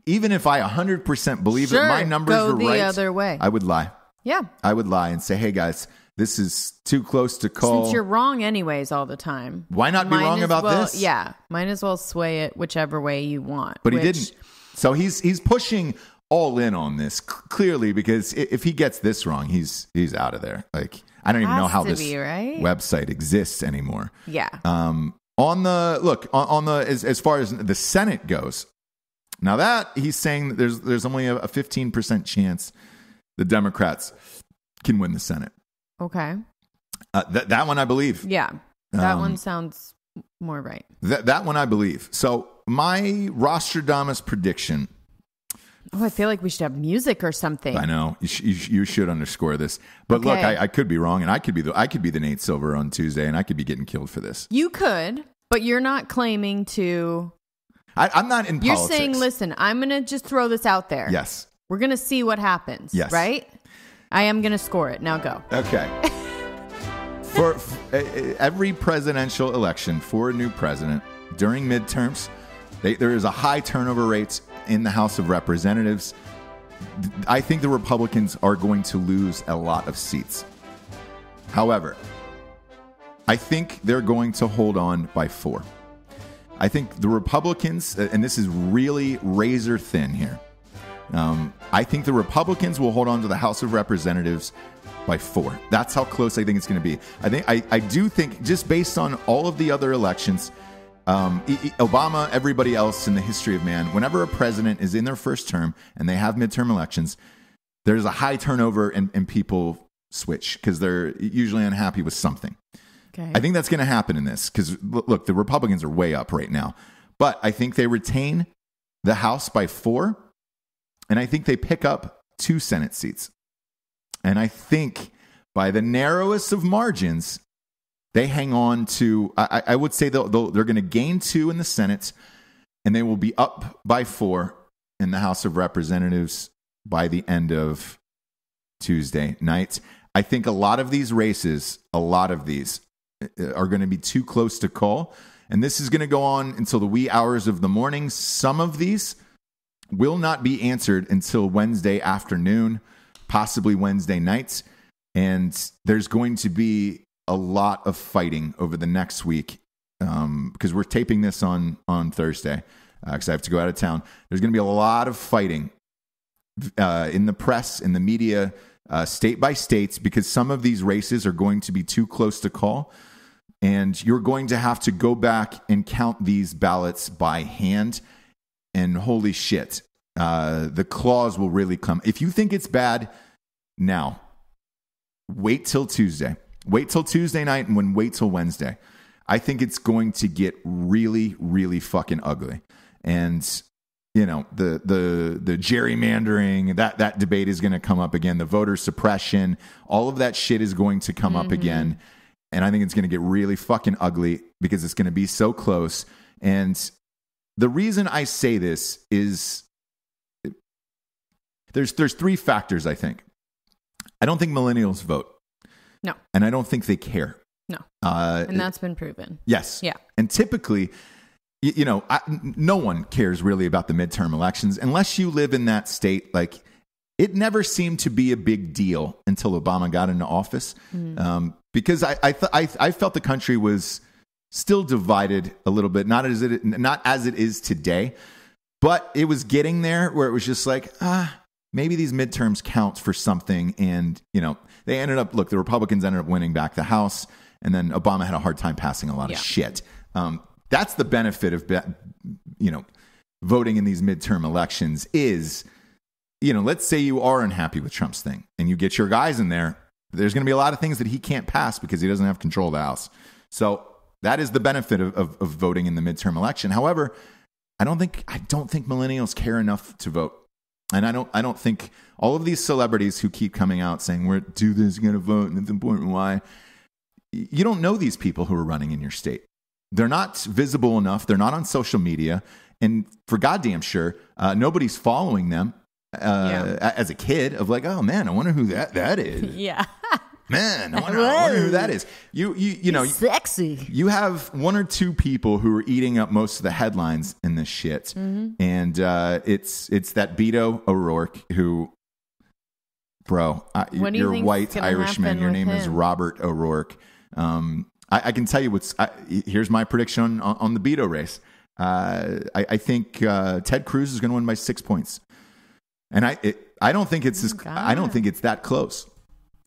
S2: even if I 100% believe that my numbers were right,
S3: the other way.
S2: I would lie.
S3: Yeah.
S2: I would lie and say, hey, guys, this is too close to call.
S3: Since you're wrong anyways all the time.
S2: Why not be wrong about this?
S3: Yeah. Might as well sway it whichever way you want.
S2: But he didn't. So he's pushing all in on this, clearly, because if he gets this wrong, he's out of there. Like, I don't even know how this website exists anymore.
S3: Yeah.
S2: As far as the Senate goes, now that he's saying that there's only a 15% chance the Democrats can win the Senate.
S3: Okay.
S2: That one I believe.
S3: Yeah. That one sounds more right.
S2: That one I believe. So my Rostradamus prediction.
S3: Oh, I feel like we should have music or something.
S2: I know you should underscore this, but look, I could be wrong, and I could be the Nate Silver on Tuesday, and I could be getting killed for this.
S3: You could, but you're not claiming to.
S2: I'm not in politics.
S3: You're saying, listen, I'm going to just throw this out there.
S2: Yes.
S3: We're going to see what happens. Yes. Right? I am going to score it. Now go.
S2: Okay. For every presidential election for a new president during midterms, there is a high turnover rate in the House of Representatives. I think the Republicans are going to lose a lot of seats. However, I think they're going to hold on by 4. I think the Republicans, and this is really razor thin here, I think the Republicans will hold on to the House of Representatives by 4. That's how close I think it's going to be. I do think, just based on all of the other elections, Obama, everybody else in the history of man, whenever a president is in their first term and they have midterm elections, there's a high turnover and people switch because they're usually unhappy with something. Okay. I think that's going to happen in this because, look, the Republicans are way up right now. But I think they retain the House by 4, and I think they pick up 2 Senate seats. And I think by the narrowest of margins, they hang on to, I would say they're going to gain 2 in the Senate, and they will be up by 4 in the House of Representatives by the end of Tuesday night. I think a lot of these races, are going to be too close to call. And this is going to go on until the wee hours of the morning. Some of these will not be answered until Wednesday afternoon, possibly Wednesday nights. And there's going to be a lot of fighting over the next week because we're taping this on Thursday because I have to go out of town. There's going to be a lot of fighting in the press, in the media, state by state, because some of these races are going to be too close to call. And you're going to have to go back and count these ballots by hand. And holy shit, the claws will really come. If you think it's bad now, wait till Tuesday. Wait till Tuesday night and wait till Wednesday. I think it's going to get really, really fucking ugly. And, you know, the gerrymandering, that debate is going to come up again. The voter suppression, all of that shit is going to come up again. And I think it's going to get really fucking ugly because it's going to be so close. And the reason I say this is there's 3 factors, I think. I don't think millennials vote.
S3: No.
S2: And I don't think they care.
S3: No. And that's been proven.
S2: Yes.
S3: Yeah.
S2: And typically, you know, no one cares really about the midterm elections unless you live in that state. Like, it never seemed to be a big deal until Obama got into office. Because I felt the country was still divided a little bit, not as it is today, but it was getting there where it was just like, maybe these midterms count for something. And, you know, the Republicans ended up winning back the House, and then Obama had a hard time passing a lot of shit. That's the benefit of, you know, voting in these midterm elections is, you know, let's say you are unhappy with Trump's thing and you get your guys in there. There's going to be a lot of things that he can't pass because he doesn't have control of the House. So that is the benefit of voting in the midterm election. However, I don't think millennials care enough to vote. And I don't think all of these celebrities who keep coming out saying we're do this, going to vote, and it's important why. You don't know these people who are running in your state. They're not visible enough. They're not on social media. And for goddamn sure, nobody's following them as a kid of like, oh man, I wonder who that is.
S3: Yeah.
S2: Man, I wonder who that is. You know,
S3: sexy.
S2: You have 1 or 2 people who are eating up most of the headlines in this shit, and it's that Beto O'Rourke who, bro, you're white Irishman. Your name is Robert O'Rourke. I can tell you here's my prediction on the Beto race. I think Ted Cruz is going to win by 6 points, and I don't think it's I don't think it's that close.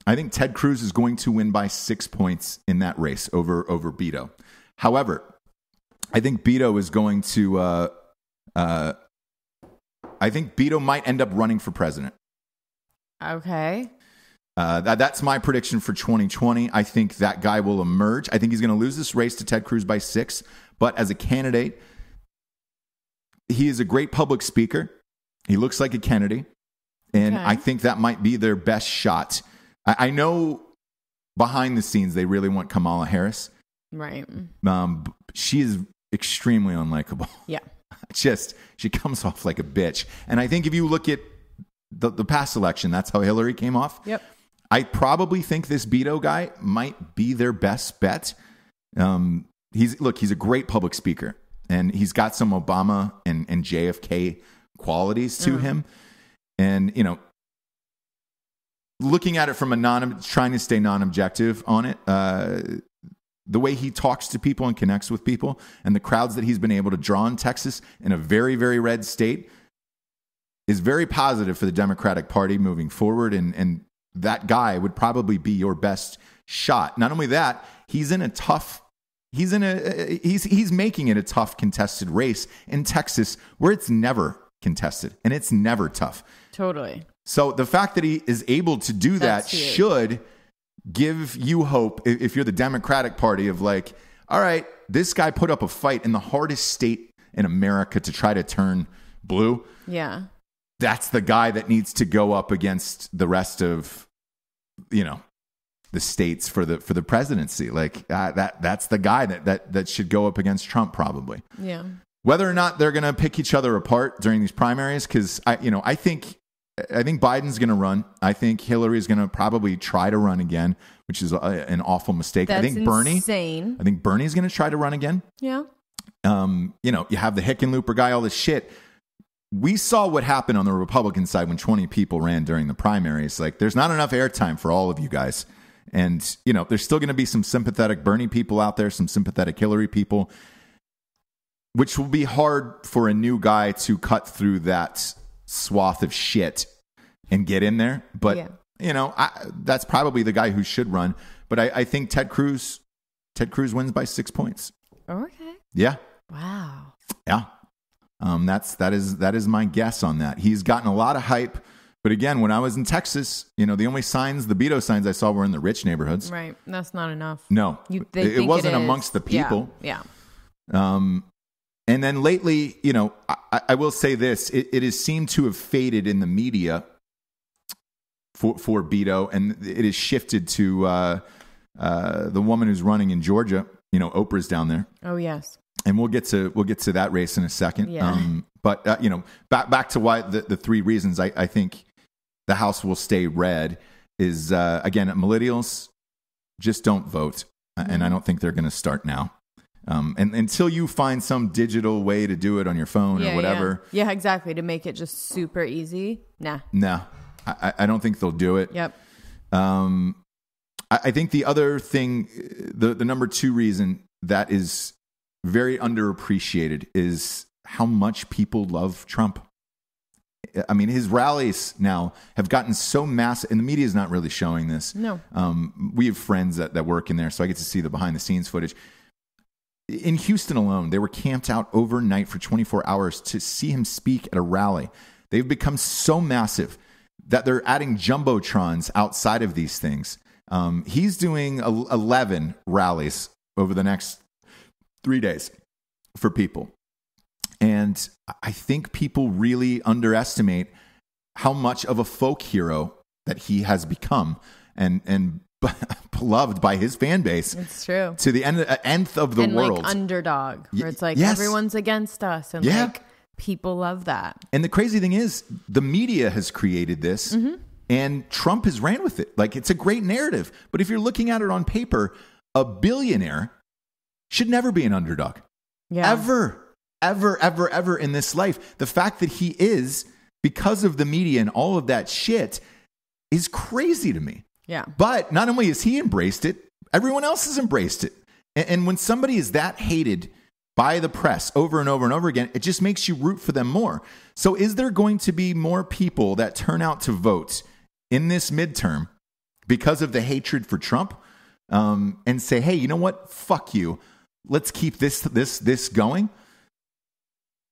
S2: I think Ted Cruz is going to win by 6 points in that race over Beto. However, I think Beto is going to. I think Beto might end up running for president.
S3: Okay.
S2: That's my prediction for 2020. I think that guy will emerge. I think he's going to lose this race to Ted Cruz by 6. But as a candidate, he is a great public speaker. He looks like a Kennedy. And I think that might be their best shot. I know behind the scenes they really want Kamala Harris.
S3: Right.
S2: She is extremely unlikable.
S3: Yeah.
S2: She comes off like a bitch. And I think if you look at the past election, that's how Hillary came off.
S3: Yep.
S2: I probably think this Beto guy might be their best bet. He's a great public speaker, and he's got some Obama and JFK qualities to him. And, you know, looking at it from trying to stay non-objective on it, the way he talks to people and connects with people and the crowds that he's been able to draw in Texas in a very, very red state is very positive for the Democratic Party moving forward. And that guy would probably be your best shot. Not only that, he's making it a tough contested race in Texas where it's never contested and it's never tough.
S3: Totally.
S2: So the fact that he is able to do that should give you hope if you're the Democratic Party of like, all right, this guy put up a fight in the hardest state in America to try to turn blue.
S3: Yeah.
S2: That's the guy that needs to go up against the rest of, the states for the presidency. Like that's the guy that should go up against Trump probably.
S3: Yeah.
S2: Whether or not they're going to pick each other apart during these primaries, because I think Biden's going to run. I think Hillary is going to probably try to run again, which is an awful mistake.
S3: That's
S2: I think
S3: insane.
S2: I think Bernie's going to try to run again.
S3: Yeah.
S2: You have the Hickenlooper guy, all this shit. We saw what happened on the Republican side when 20 people ran during the primaries. Like, there's not enough airtime for all of you guys. And, there's still going to be some sympathetic Bernie people out there, some sympathetic Hillary people, which will be hard for a new guy to cut through that swath of shit and get in there. But, that's probably the guy who should run. But I think Ted Cruz wins by 6 points.
S3: Okay.
S2: Yeah.
S3: Wow.
S2: Yeah. That is my guess on that. He's gotten a lot of hype. But again, when I was in Texas, the only signs, the Beto signs I saw were in the rich neighborhoods.
S3: Right. That's not enough.
S2: No. It wasn't amongst the people.
S3: Yeah.
S2: And then lately, I will say this. It has seemed to have faded in the media for Beto, and it has shifted to the woman who's running in Georgia. Oprah's down there.
S3: Oh, yes.
S2: And we'll get to that race in a second.
S3: Yeah.
S2: But back to why the three reasons I think the House will stay red is, again, millennials just don't vote. And I don't think they're going to start now. And until you find some digital way to do it on your phone or whatever.
S3: Yeah, exactly. To make it just super easy. Nah.
S2: I don't think they'll do it.
S3: Yep.
S2: I think the other thing, the number two reason that is very underappreciated is how much people love Trump. I mean, his rallies now have gotten so massive, and the media is not really showing this.
S3: No.
S2: We have friends that work in there, so I get to see the behind the scenes footage. In Houston alone, they were camped out overnight for 24 hours to see him speak at a rally. They've become so massive that they're adding jumbotrons outside of these things. He's doing 11 rallies over the next 3 days for people. And I think people really underestimate how much of a folk hero that he has become and beloved by his fan base.
S3: It's true.
S2: To the nth of the world.
S3: Like underdog, where it's like
S2: yes.
S3: everyone's against us. And like people love that.
S2: And the crazy thing is the media has created this and Trump has ran with it. Like, it's a great narrative. But if you're looking at it on paper, a billionaire should never be an underdog.
S3: Yeah.
S2: Ever in this life. The fact that he is, because of the media and all of that shit, is crazy to me.
S3: Yeah.
S2: But not only has he embraced it, everyone else has embraced it. And when somebody is that hated by the press over and over and over again, it just makes you root for them more. So is there going to be more people that turn out to vote in this midterm because of the hatred for Trump and say, hey, you know what? Fuck you. Let's keep this going.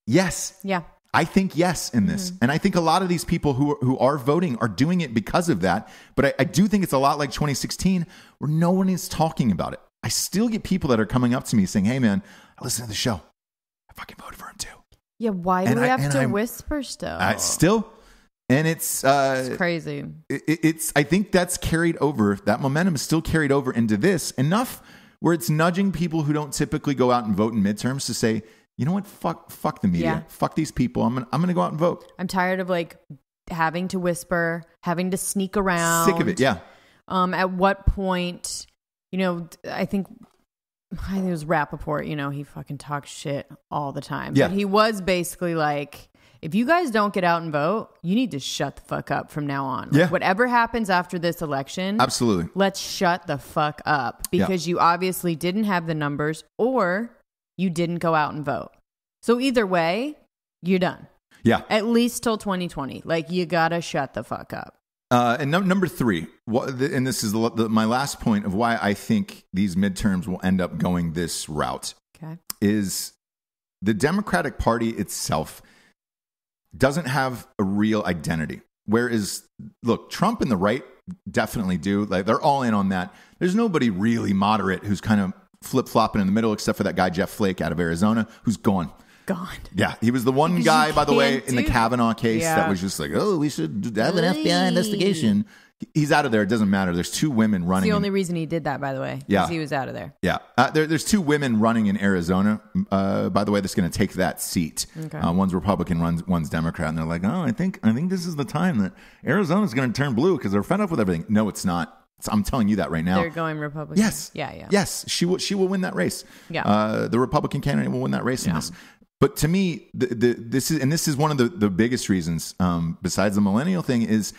S2: Yes.
S3: Yeah.
S2: I think yes in this. And I think a lot of these people who are voting are doing it because of that. But I do think it's a lot like 2016 where no one is talking about it. I still get people that are coming up to me saying, hey, man, I listened to the show. I fucking voted for him too.
S3: Yeah. Why do we have to whisper still?
S2: Still. And it's
S3: crazy.
S2: It's I think that's carried over. That momentum is still carried over into this enough where it's nudging people who don't typically go out and vote in midterms to say, you know what? Fuck the media.
S3: Yeah. Fuck
S2: these people. I'm gonna go out and vote.
S3: I'm tired of like having to whisper, having to sneak around.
S2: Sick of it. Yeah.
S3: At what point, I think it was Rappaport. He fucking talks shit all the time.
S2: Yeah.
S3: But he was basically like, if you guys don't get out and vote, you need to shut the fuck up from now on.
S2: Yeah.
S3: Whatever happens after this election,
S2: absolutely.
S3: Let's shut the fuck up because you obviously didn't have the numbers or you didn't go out and vote. So either way, you're done.
S2: Yeah.
S3: At least till 2020. Like, you gotta shut the fuck up.
S2: And number three, and this is my last point of why I think these midterms will end up going this route, is the Democratic Party itself doesn't have a real identity. Whereas, look, Trump and the right definitely do. Like, they're all in on that. There's nobody really moderate who's kind of flip-flopping in the middle except for that guy Jeff Flake out of Arizona who's gone.
S3: gone.
S2: Yeah, he was the one guy, by the way, in the Kavanaugh case that was just like, oh, we should have an FBI investigation. He's out of there. It doesn't matter. There's two women running.
S3: It's the only reason he did that, by the way.
S2: Yeah.
S3: He was out of there.
S2: Yeah. There's two women running in Arizona, by the way, that's going to take that seat. Okay. One's Republican, one's Democrat. And they're like, oh, I think this is the time that Arizona's going to turn blue because they're fed up with everything. No, it's not. I'm telling you that right now.
S3: They're going Republican.
S2: Yes.
S3: Yeah.
S2: Yes. She will win that race.
S3: Yeah.
S2: The Republican candidate will win that race in this. But to me, this is one of the biggest reasons, besides the millennial thing, is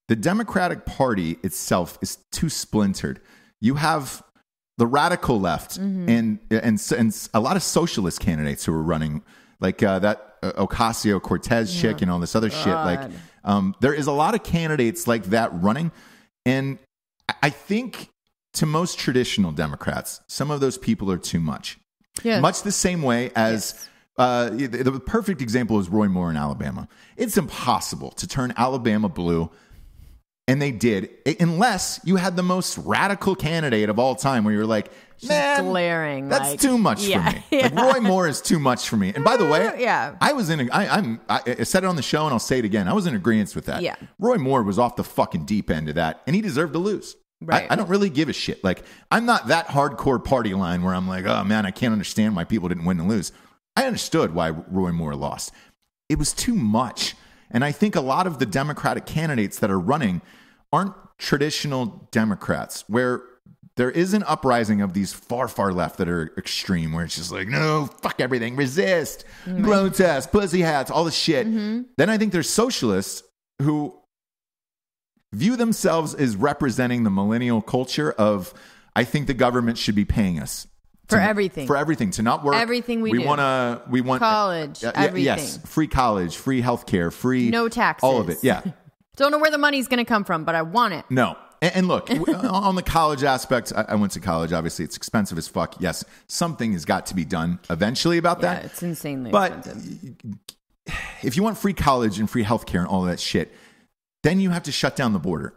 S2: the Democratic Party itself is too splintered. You have the radical left and a lot of socialist candidates who are running, like that Ocasio-Cortez chick and all this other shit. Like there is a lot of candidates like that running, and I think to most traditional Democrats, some of those people are too much. Yes. Much the same way as the perfect example is Roy Moore in Alabama. It's impossible to turn Alabama blue. And they did, unless you had the most radical candidate of all time where you're like, man,
S3: glaring,
S2: that's too much for me. Yeah. Like, Roy Moore is too much for me. And by the way, I said it on the show and I'll say it again. I was in agreement with that.
S3: Yeah.
S2: Roy Moore was off the fucking deep end of that and he deserved to lose. Right. I don't really give a shit. Like, I'm not that hardcore party line where I'm like, oh man, I can't understand why people didn't win and lose. I understood why Roy Moore lost. It was too much. And I think a lot of the Democratic candidates that are running aren't traditional Democrats, where there is an uprising of these far, far left that are extreme, where it's just like, no, fuck everything, resist, protest, pussy hats, all this shit. Then I think there's socialists who view themselves as representing the millennial culture of, I think the government should be paying us.
S3: For everything.
S2: For everything. To not work.
S3: Everything we do.
S2: We want
S3: college, everything.
S2: Yes. Free college, free healthcare, free.
S3: No taxes.
S2: All of it. Yeah.
S3: Don't know where the money's going to come from, but I want it.
S2: No. And look, on the college aspect, I went to college. Obviously, it's expensive as fuck. Yes, something has got to be done eventually about that.
S3: Yeah, it's insanely
S2: expensive. But if you want free college and free healthcare and all of that shit, then you have to shut down the border.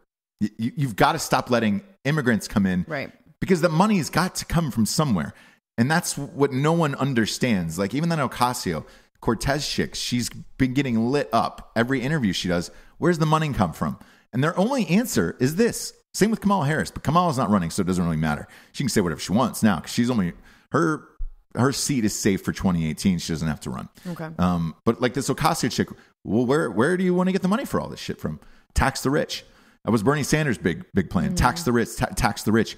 S2: You've got to stop letting immigrants come in.
S3: Right.
S2: Because the money's got to come from somewhere. And that's what no one understands. Like, even that Ocasio-Cortez chick, she's been getting lit up every interview she does. Where's the money come from? And their only answer is this. Same with Kamala Harris, but Kamala's not running, so it doesn't really matter. She can say whatever she wants now because she's only her seat is safe for 2018. She doesn't have to run.
S3: Okay.
S2: But like this Ocasio chick, well, where do you want to get the money for all this shit from? Tax the rich. That was Bernie Sanders' big plan. Tax the rich. Tax the rich.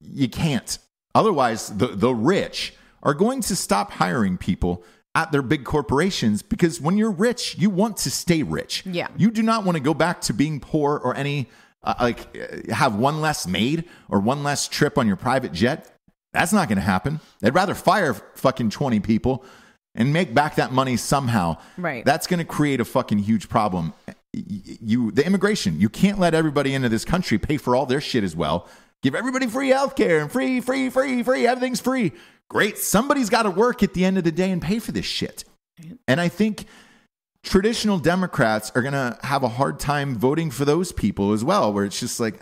S2: You can't. Otherwise, the rich are going to stop hiring people at their big corporations, because when you're rich, you want to stay rich.
S3: Yeah.
S2: You do not want to go back to being poor or any, have one less maid or one less trip on your private jet. That's not going to happen. They'd rather fire fucking 20 people and make back that money somehow.
S3: Right.
S2: That's going to create a fucking huge problem. The immigration, you can't let everybody into this country pay for all their shit as well. Give everybody free healthcare and free. Everything's free. Great. Somebody's got to work at the end of the day and pay for this shit. And I think traditional Democrats are going to have a hard time voting for those people as well, where it's just like,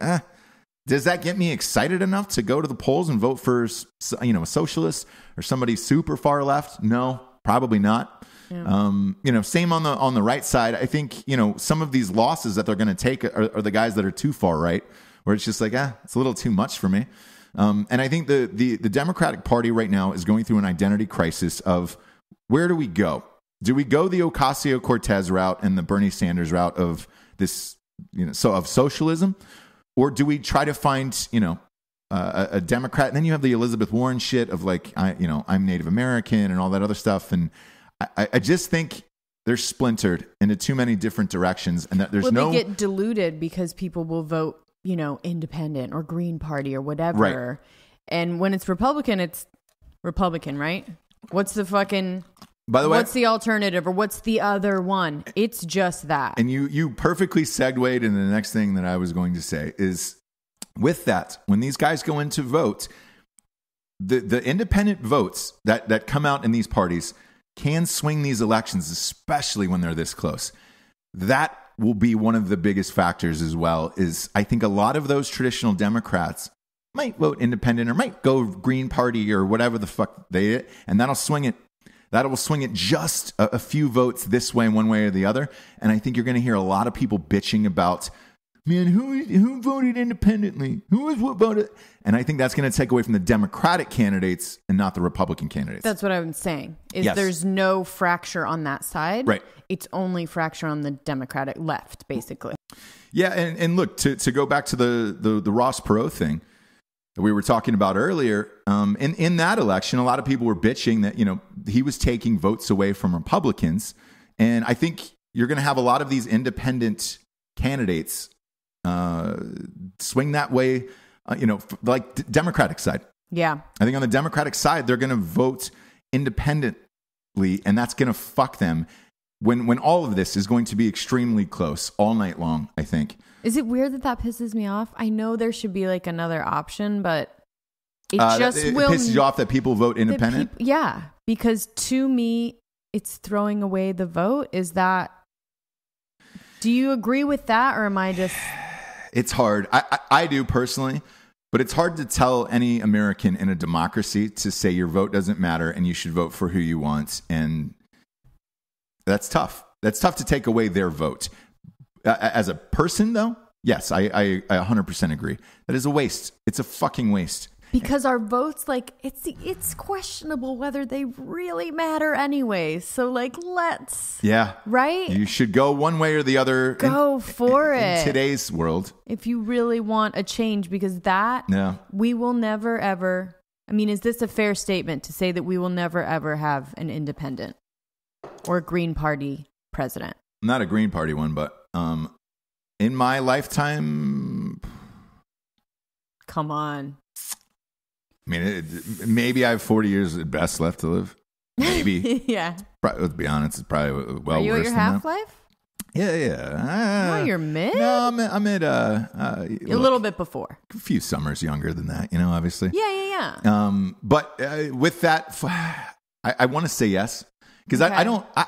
S2: does that get me excited enough to go to the polls and vote for, a socialist or somebody super far left? No, probably not. Yeah. Same on the right side. I think, some of these losses that they're going to take are the guys that are too far right, where it's just like, it's a little too much for me. And I think the Democratic Party right now is going through an identity crisis of, where do we go? Do we go the Ocasio-Cortez route and the Bernie Sanders route of this, of socialism? Or do we try to find, a Democrat? And then you have the Elizabeth Warren shit of like, I'm Native American and all that other stuff. And I just think they're splintered into too many different directions, and that they
S3: get diluted because people will vote, independent or Green Party or whatever.
S2: Right.
S3: And when it's Republican, right? What's the fucking...
S2: By the way,
S3: what's the alternative, or what's the other one? It's just that.
S2: And you perfectly segued into the next thing that I was going to say is, with that, when these guys go in to vote, the independent votes that come out in these parties can swing these elections, especially when they're this close. That will be one of the biggest factors as well. Is I think a lot of those traditional Democrats might vote independent or might go Green Party or whatever the fuck and that'll swing it. That will swing it just a few votes this way, one way or the other. And I think you're going to hear a lot of people bitching about, man, who voted independently? Who is what voted? And I think that's going to take away from the Democratic candidates and not the Republican candidates.
S3: That's what I'm saying.
S2: Yes.
S3: There's no fracture on that side.
S2: Right.
S3: It's only fracture on the Democratic left, basically.
S2: Yeah, and look, to go back to the Ross Perot thing that we were talking about earlier, in that election, a lot of people were bitching that, he was taking votes away from Republicans. And I think you're going to have a lot of these independent candidates swing that way, like Democratic side.
S3: Yeah.
S2: I think on the Democratic side, they're going to vote independently, and that's going to fuck them when all of this is going to be extremely close all night long, I think.
S3: Is it weird that pisses me off? I know there should be like another option, but it
S2: pisses you off that people vote independent?
S3: Yeah, because to me, it's throwing away the vote. Do you agree with that, or am I just...
S2: It's hard. I do personally, but it's hard to tell any American in a democracy to say your vote doesn't matter and you should vote for who you want. And that's tough. That's tough to take away their vote. As a person, though, yes, I 100% agree. That is a waste. It's a fucking waste.
S3: Because our votes, it's questionable whether they really matter anyway. So, let's...
S2: Yeah.
S3: Right?
S2: You should go one way or the other.
S3: Go for it.
S2: In today's world.
S3: If you really want a change, because we will never, ever... I mean, is this a fair statement to say that we will never, ever have an independent or a Green Party president?
S2: Not a Green Party one, but in my lifetime...
S3: Come on.
S2: I mean, maybe I have 40 years at best left to live. Maybe.
S3: Yeah.
S2: Let's be honest, it's probably well
S3: Are you
S2: worse
S3: at your
S2: than
S3: half-life?
S2: Yeah.
S3: No, you're mid?
S2: No, I'm at...
S3: a little bit before.
S2: A few summers younger than that, obviously.
S3: Yeah.
S2: But with that, I want to say yes. Because okay.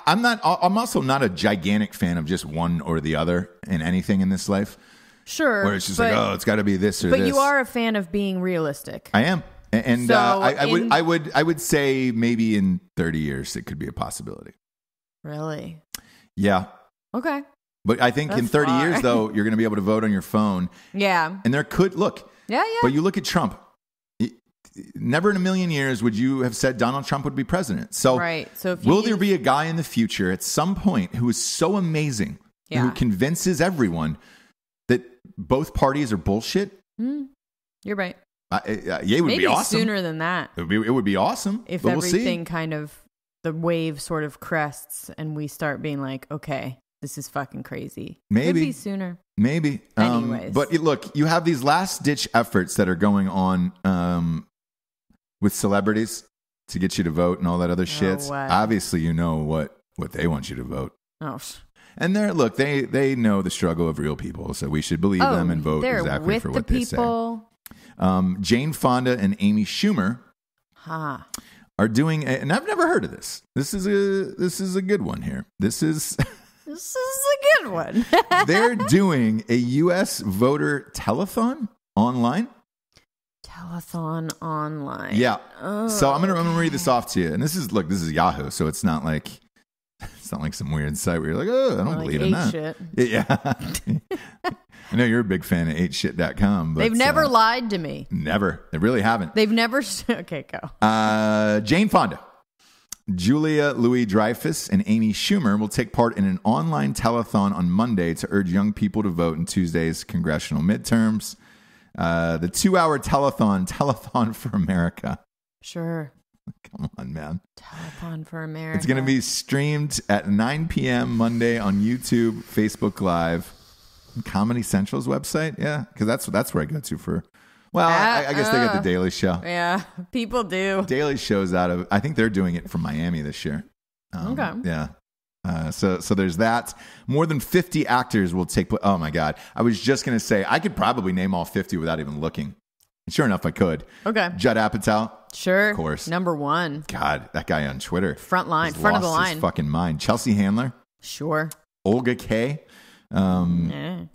S2: I'm also not a gigantic fan of just one or the other in anything in this life.
S3: Sure.
S2: Where it's just it's got to be this or this.
S3: But you are a fan of being realistic.
S2: I am. And
S3: so
S2: I would say maybe in 30 years it could be a possibility.
S3: Really?
S2: Yeah.
S3: Okay.
S2: But I think in 30 years, though, you're going to be able to vote on your phone.
S3: Yeah.
S2: And there could, look.
S3: Yeah.
S2: But you look at Trump. Never in a million years would you have said Donald Trump would be president. So,
S3: right. So
S2: will there be a guy in the future at some point who is so amazing, who convinces everyone that both parties are bullshit?
S3: You're right.
S2: It would be awesome.
S3: Maybe sooner than that.
S2: It would be awesome.
S3: If everything kind of, the wave sort of crests and we start being like, okay, this is fucking crazy.
S2: Maybe.
S3: Could be sooner.
S2: Maybe.
S3: Anyways.
S2: But look, you have these last ditch efforts that are going on with celebrities to get you to vote and all that other shit. Obviously, you know what they want you to vote.
S3: Oh,
S2: and they know the struggle of real people, so we should believe them and vote exactly for what they say. Jane Fonda and Amy Schumer are doing, and I've never heard of this. This is a good one here. This is
S3: a good one.
S2: They're doing a U.S. voter telethon online.
S3: Telethon online.
S2: Yeah. Oh, so I'm gonna read this off to you, and this is Yahoo, so it's not like some weird site where you're like, oh, I don't believe in that.
S3: Shit.
S2: Yeah. I know you're a big fan of 8shit.com. But
S3: they've never lied to me.
S2: Never. They really haven't.
S3: They've never... Okay, go.
S2: Jane Fonda, Julia Louis-Dreyfus, and Amy Schumer will take part in an online telethon on Monday to urge young people to vote in Tuesday's congressional midterms. The 2-hour telethon for America.
S3: Sure.
S2: Come on, man.
S3: Telethon for America.
S2: It's going to be streamed at 9 p.m. Monday on YouTube, Facebook Live, Comedy Central's website. Yeah, because that's where I go to for... Well, I guess they got the Daily Show.
S3: Yeah, people do.
S2: Daily Show's out of... I think they're doing it from Miami this year.
S3: Okay.
S2: Yeah. So there's that. More than 50 actors will take... Oh, my God. I was just going to say, I could probably name all 50 without even looking. Sure enough, I could.
S3: Okay.
S2: Judd Apatow.
S3: Sure.
S2: Of course.
S3: Number one.
S2: God, that guy on Twitter.
S3: Front of the line.
S2: His fucking mind. Chelsea Handler.
S3: Sure.
S2: Olga Kay. Many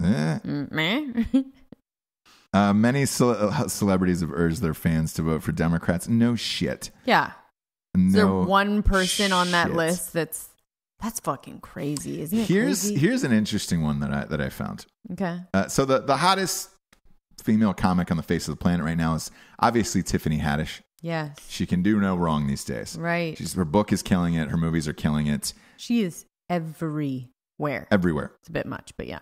S2: celebrities have urged their fans to vote for Democrats. No shit.
S3: Yeah. Is there one person on that list that's fucking crazy, isn't it?
S2: Here's an interesting one that I found.
S3: Okay.
S2: So the hottest female comic on the face of the planet right now is obviously Tiffany Haddish.
S3: Yes.
S2: She can do no wrong these days.
S3: Right.
S2: Her book is killing it. Her movies are killing it.
S3: She is everywhere.
S2: Everywhere.
S3: It's a bit much, but yeah.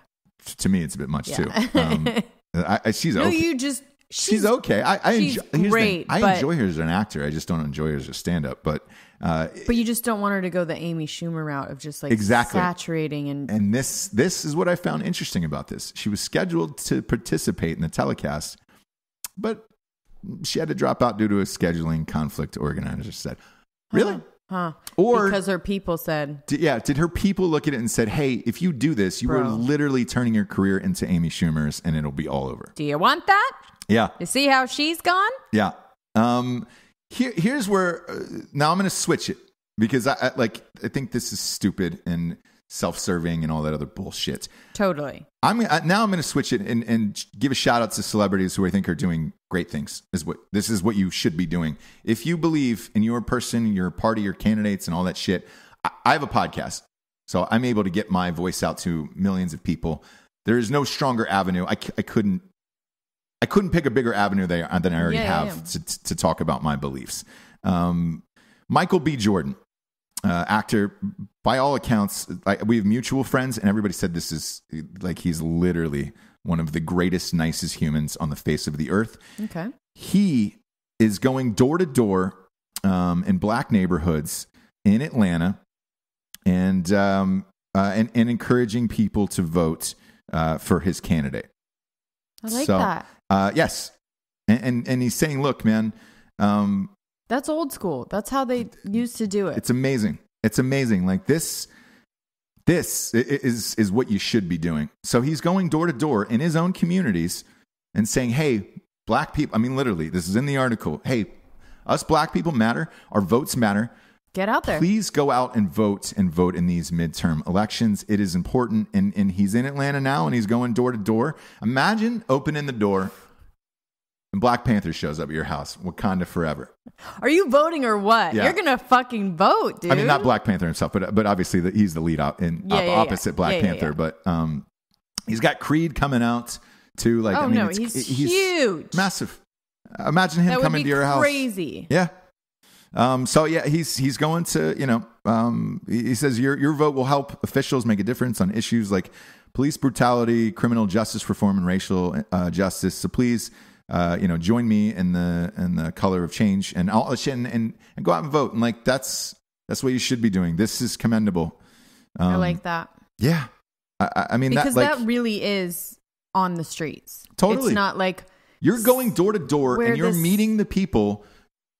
S2: To me, it's a bit much too. She's
S3: no,
S2: okay. She's okay.
S3: She's great.
S2: I enjoy her as an actor. I just don't enjoy her as a stand-up. But
S3: you just don't want her to go the Amy Schumer route of just like saturating
S2: and this is what I found interesting about this. She was scheduled to participate in the telecast, but she had to drop out due to a scheduling conflict. Organizer said, "Really?
S3: Huh?
S2: Or
S3: because her people said,
S2: did her people look at it and said, hey, if you do this, you are literally turning your career into Amy Schumer's, and it'll be all over.
S3: Do you want that?
S2: Yeah.
S3: You see how she's gone?
S2: Yeah. Here's where now I'm going to switch it because I think this is stupid and self-serving and all that other bullshit.
S3: Totally.
S2: I'm going to switch it and give a shout out to celebrities who I think are doing great things. This is what you should be doing. If you believe in your person, your party, your candidates, and all that shit, I have a podcast, so I'm able to get my voice out to millions of people. There is no stronger avenue. I couldn't pick a bigger avenue than I already have to talk about my beliefs. Michael B. Jordan. Actor, by all accounts, we have mutual friends, and everybody said this is like he's literally one of the greatest, nicest humans on the face of the earth.
S3: Okay,
S2: he is going door to door in black neighborhoods in Atlanta, and encouraging people to vote for his candidate.
S3: I like that.
S2: Yes, and he's saying, "Look, man."
S3: That's old school. That's how they used to do it.
S2: It's amazing. It's amazing. Like this is what you should be doing. So he's going door to door in his own communities and saying, hey, black people, I mean, literally, this is in the article. Hey, us black people matter. Our votes matter.
S3: Get out there.
S2: Please go out and vote in these midterm elections. It is important. And he's in Atlanta now and he's going door to door. Imagine opening the door and Black Panther shows up at your house. Wakanda forever.
S3: Are you voting or what?
S2: Yeah.
S3: You're going to fucking vote, dude.
S2: I mean, not Black Panther himself, but obviously he's the lead opposite Black Panther. But he's got Creed coming out too. Like,
S3: he's huge.
S2: Massive. Imagine him coming to your house.
S3: Crazy.
S2: Yeah. He's going to, he says your vote will help officials make a difference on issues like police brutality, criminal justice reform, and racial justice. So please, join me in the color of change and all that shit and go out and vote. And like, that's what you should be doing. This is commendable.
S3: I like that.
S2: Yeah. I mean,
S3: because that really is on the streets.
S2: Totally.
S3: It's not like
S2: you're going door to door and you're meeting the people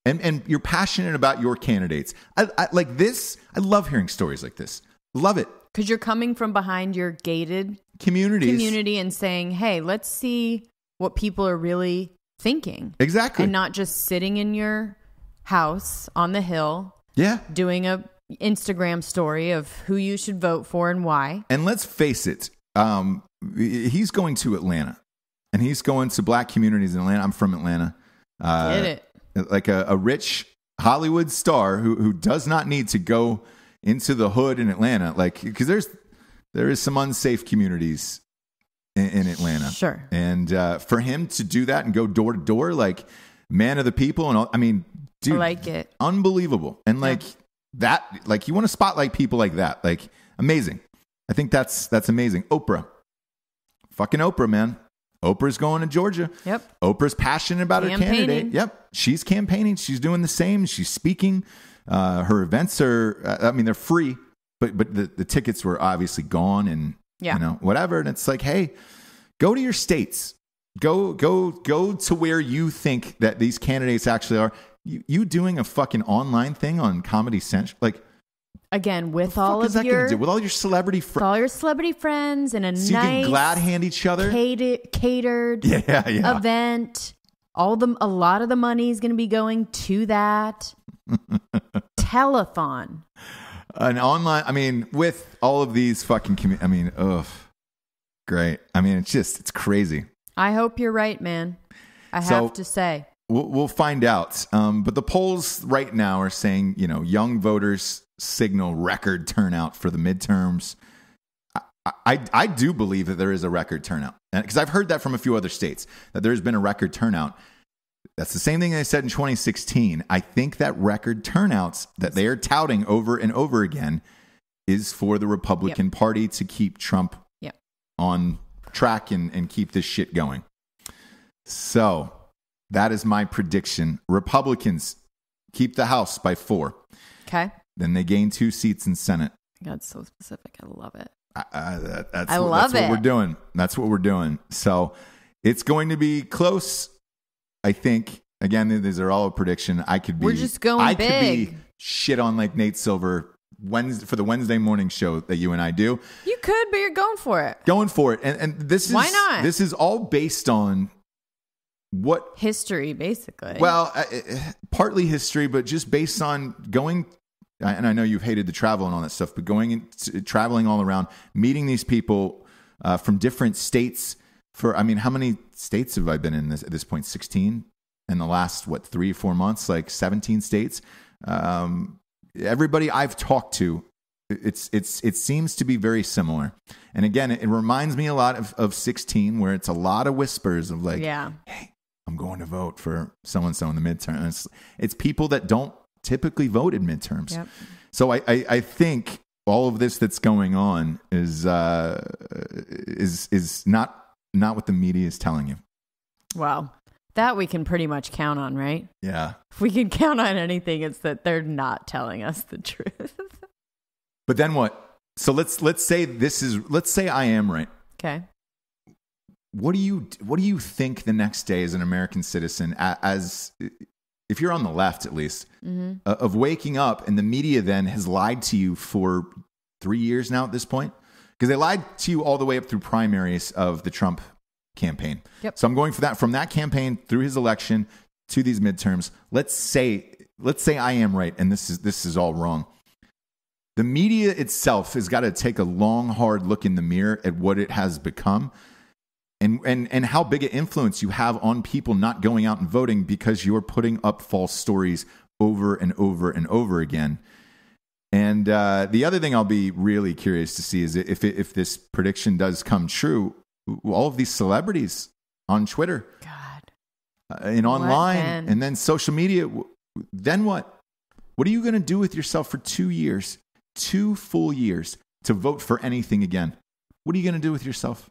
S2: and you're passionate about your candidates. I like this. I love hearing stories like this. Love it.
S3: Because you're coming from behind your gated
S2: community
S3: and saying, hey, let's see what people are really thinking.
S2: Exactly.
S3: And not just sitting in your house on the hill.
S2: Yeah.
S3: Doing a Instagram story of who you should vote for and why.
S2: And let's face it, he's going to Atlanta and he's going to black communities in Atlanta. I'm from Atlanta.
S3: Get it.
S2: Like a rich Hollywood star who does not need to go into the hood in Atlanta. Like, because there is some unsafe communities in Atlanta.
S3: Sure.
S2: And for him to do that and go door to door, like man of the people and all, I mean, dude,
S3: I like it.
S2: Unbelievable. And like that, like you want to spotlight people like that, like amazing. I think that's amazing. Oprah, fucking Oprah, man. Oprah's going to Georgia.
S3: Yep.
S2: Oprah's passionate about her candidate. Yep. She's campaigning. She's doing the same. She's speaking. Her events are, they're free, but the tickets were obviously gone and, whatever. And it's like, hey, go to your states. Go to where you think that these candidates actually are. You doing a fucking online thing on Comedy Central, like
S3: again with all of
S2: with all your celebrity
S3: friends and a
S2: so nice, you can glad hand each other
S3: catered event. A lot of the money is going to be going to that telethon.
S2: An online, I mean, with all of these fucking, great. I mean, it's crazy.
S3: I hope you're right, man. I have to say.
S2: we'll find out. But the polls right now are saying, young voters signal record turnout for the midterms. I do believe that there is a record turnout, because I've heard that from a few other states, that there's been a record turnout. That's the same thing they said in 2016. I think that record turnouts that they are touting over and over again is for the Republican Party to keep Trump on track and keep this shit going. So that is my prediction. Republicans keep the House by 4.
S3: Okay.
S2: Then they gain 2 seats in Senate.
S3: God, so specific. I love it.
S2: That's what we're doing. That's what we're doing. So it's going to be close. I think, again, these are all a prediction.
S3: We're just going big.
S2: Could be shit on like Nate Silver for the Wednesday morning show that you and I do.
S3: You could, but you're going for it.
S2: Going for it. And this is...
S3: Why not?
S2: This is all based on what...
S3: History, basically.
S2: Well, partly history, but just based on going... And I know you've hated the travel and all that stuff, but traveling all around, meeting these people from different states... how many states have I been in at this point? 16 in the last, 3 or 4 months, like 17 states. Everybody I've talked to, it seems to be very similar. And again, it reminds me a lot of 16, where it's a lot of whispers of like, hey, I'm going to vote for so-and-so in the midterm. It's people that don't typically vote in midterms. Yep. So I think all of this that's going on is not what the media is telling you.
S3: Wow. That we can pretty much count on, right?
S2: Yeah.
S3: If we can count on anything, it's that they're not telling us the truth.
S2: But then what? So let's say I am right.
S3: Okay.
S2: What do you think the next day as an American citizen, as if you're on the left at least, of waking up and the media then has lied to you for 3 years now at this point? Because they lied to you all the way up through primaries of the Trump campaign. Yep. So I'm going for that, from that campaign through his election to these midterms. Let's say I am right and this is all wrong. The media itself has got to take a long, hard look in the mirror at what it has become and how big an influence you have on people not going out and voting because you're putting up false stories over and over and over again. And the other thing I'll be really curious to see is if this prediction does come true, all of these celebrities on Twitter, and online, and then social media, then what? What are you going to do with yourself for 2 years, 2 full years to vote for anything again? What are you going to do with yourself?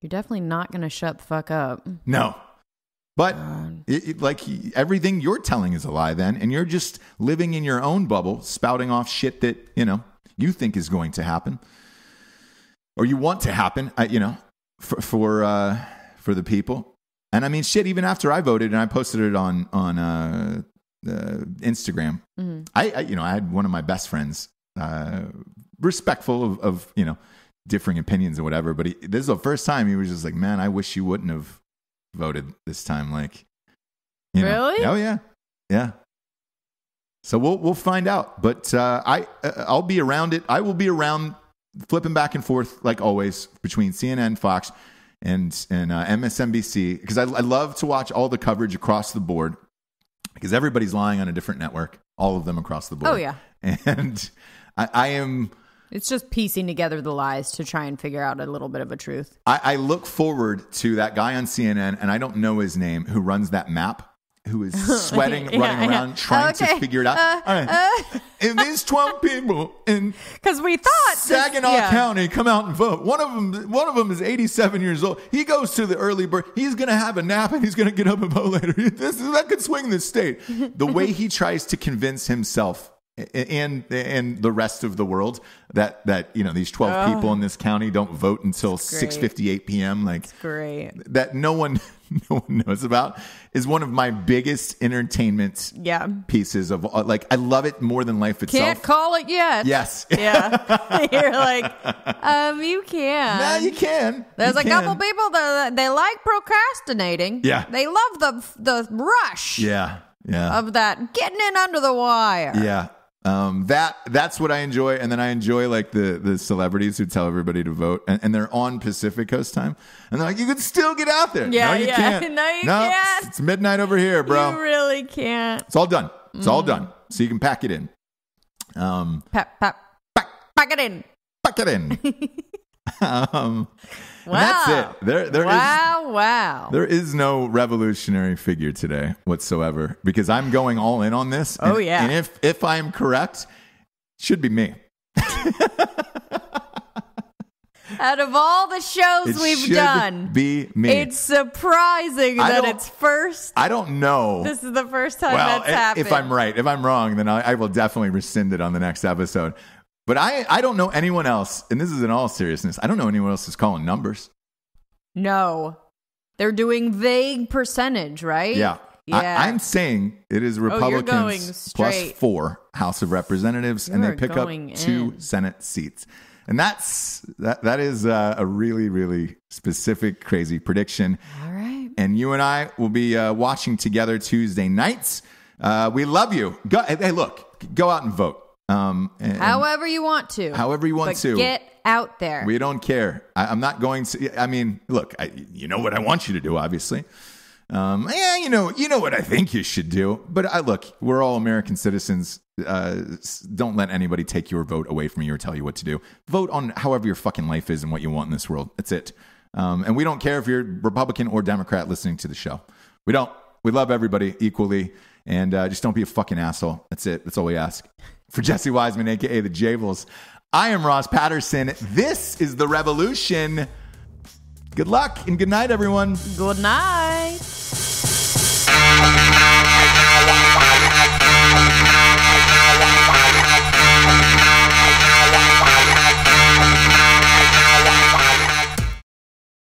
S3: You're definitely not going to shut the fuck up.
S2: No. But like everything you're telling is a lie then, and you're just living in your own bubble, spouting off shit that, you think is going to happen or you want to happen, for the people. And I mean, shit, even after I voted and I posted it on Instagram, I had one of my best friends, respectful of differing opinions or whatever, but this is the first time he was just like, man, I wish you wouldn't have voted this time. Like,
S3: really?
S2: Oh yeah. Yeah. So we'll find out, but I'll be around it. I will be around, flipping back and forth like always between CNN, Fox, and MSNBC, because I love to watch all the coverage across the board, because everybody's lying on a different network, all of them across the board.
S3: Oh yeah.
S2: And I am.
S3: It's just piecing together the lies to try and figure out a little bit of a truth.
S2: I look forward to that guy on CNN, and I don't know his name, who runs that map, who is sweating, running around, trying to figure it out. And these 12 people in
S3: because we thought
S2: Saginaw County come out and vote. One of them is 87 years old. He goes to the early bird. He's going to have a nap, and he's going to get up and vote later. That could swing the state. The way he tries to convince himself and the rest of the world that these 12 people in this county don't vote until 6:58 p.m. Like,
S3: it's great.
S2: That no one knows about is one of my biggest entertainment pieces of, like, I love it more than life itself.
S3: Can't call it yet.
S2: Yes.
S3: Yeah. You're like, you can.
S2: No, you can.
S3: There's a couple people that they like procrastinating.
S2: Yeah.
S3: They love the rush.
S2: Yeah.
S3: Of that getting in under the wire.
S2: Yeah. That's what I enjoy. And then I enjoy like the celebrities who tell everybody to vote, and they're on Pacific Coast time, and they're like, you can still get out there.
S3: Yeah,
S2: no, you can't.
S3: No, you can't.
S2: It's midnight over here, bro.
S3: You really can't.
S2: It's all done. It's all done. So you can pack it in.
S3: Pack it in.
S2: Pack it in.
S3: Wow.
S2: That's it.
S3: Wow.
S2: There is no revolutionary figure today whatsoever, because I'm going all in on this.
S3: And,
S2: And if I am correct, it should be me.
S3: Out of all the shows we've done,
S2: be me.
S3: It's surprising that it's first.
S2: I don't know.
S3: This is the first time that's happened.
S2: If I'm right, if I'm wrong, then I will definitely rescind it on the next episode. But I don't know anyone else, and this is in all seriousness, I don't know anyone else who's calling numbers.
S3: No. They're doing vague percentage, right?
S2: Yeah. I'm saying it is Republicans plus 4 House of Representatives, and they pick up 2 Senate seats. And that is a really, really specific, crazy prediction.
S3: All right.
S2: And you and I will be watching together Tuesday nights. We love you. Hey, look, go out and vote.
S3: However you want to. But get out there.
S2: We don't care. I'm not going to. I mean, look, you know what I want you to do, obviously. You know what I think you should do. But look, we're all American citizens. Don't let anybody take your vote away from you or tell you what to do. Vote on however your fucking life is and what you want in this world. That's it. And we don't care if you're Republican or Democrat listening to the show. We don't. We love everybody equally. And just don't be a fucking asshole. That's it. That's all we ask. For Jesse Wiseman, a.k.a. the Jables, I am Ross Patterson. This is The Revolution. Good luck and good night, everyone.
S3: Good night.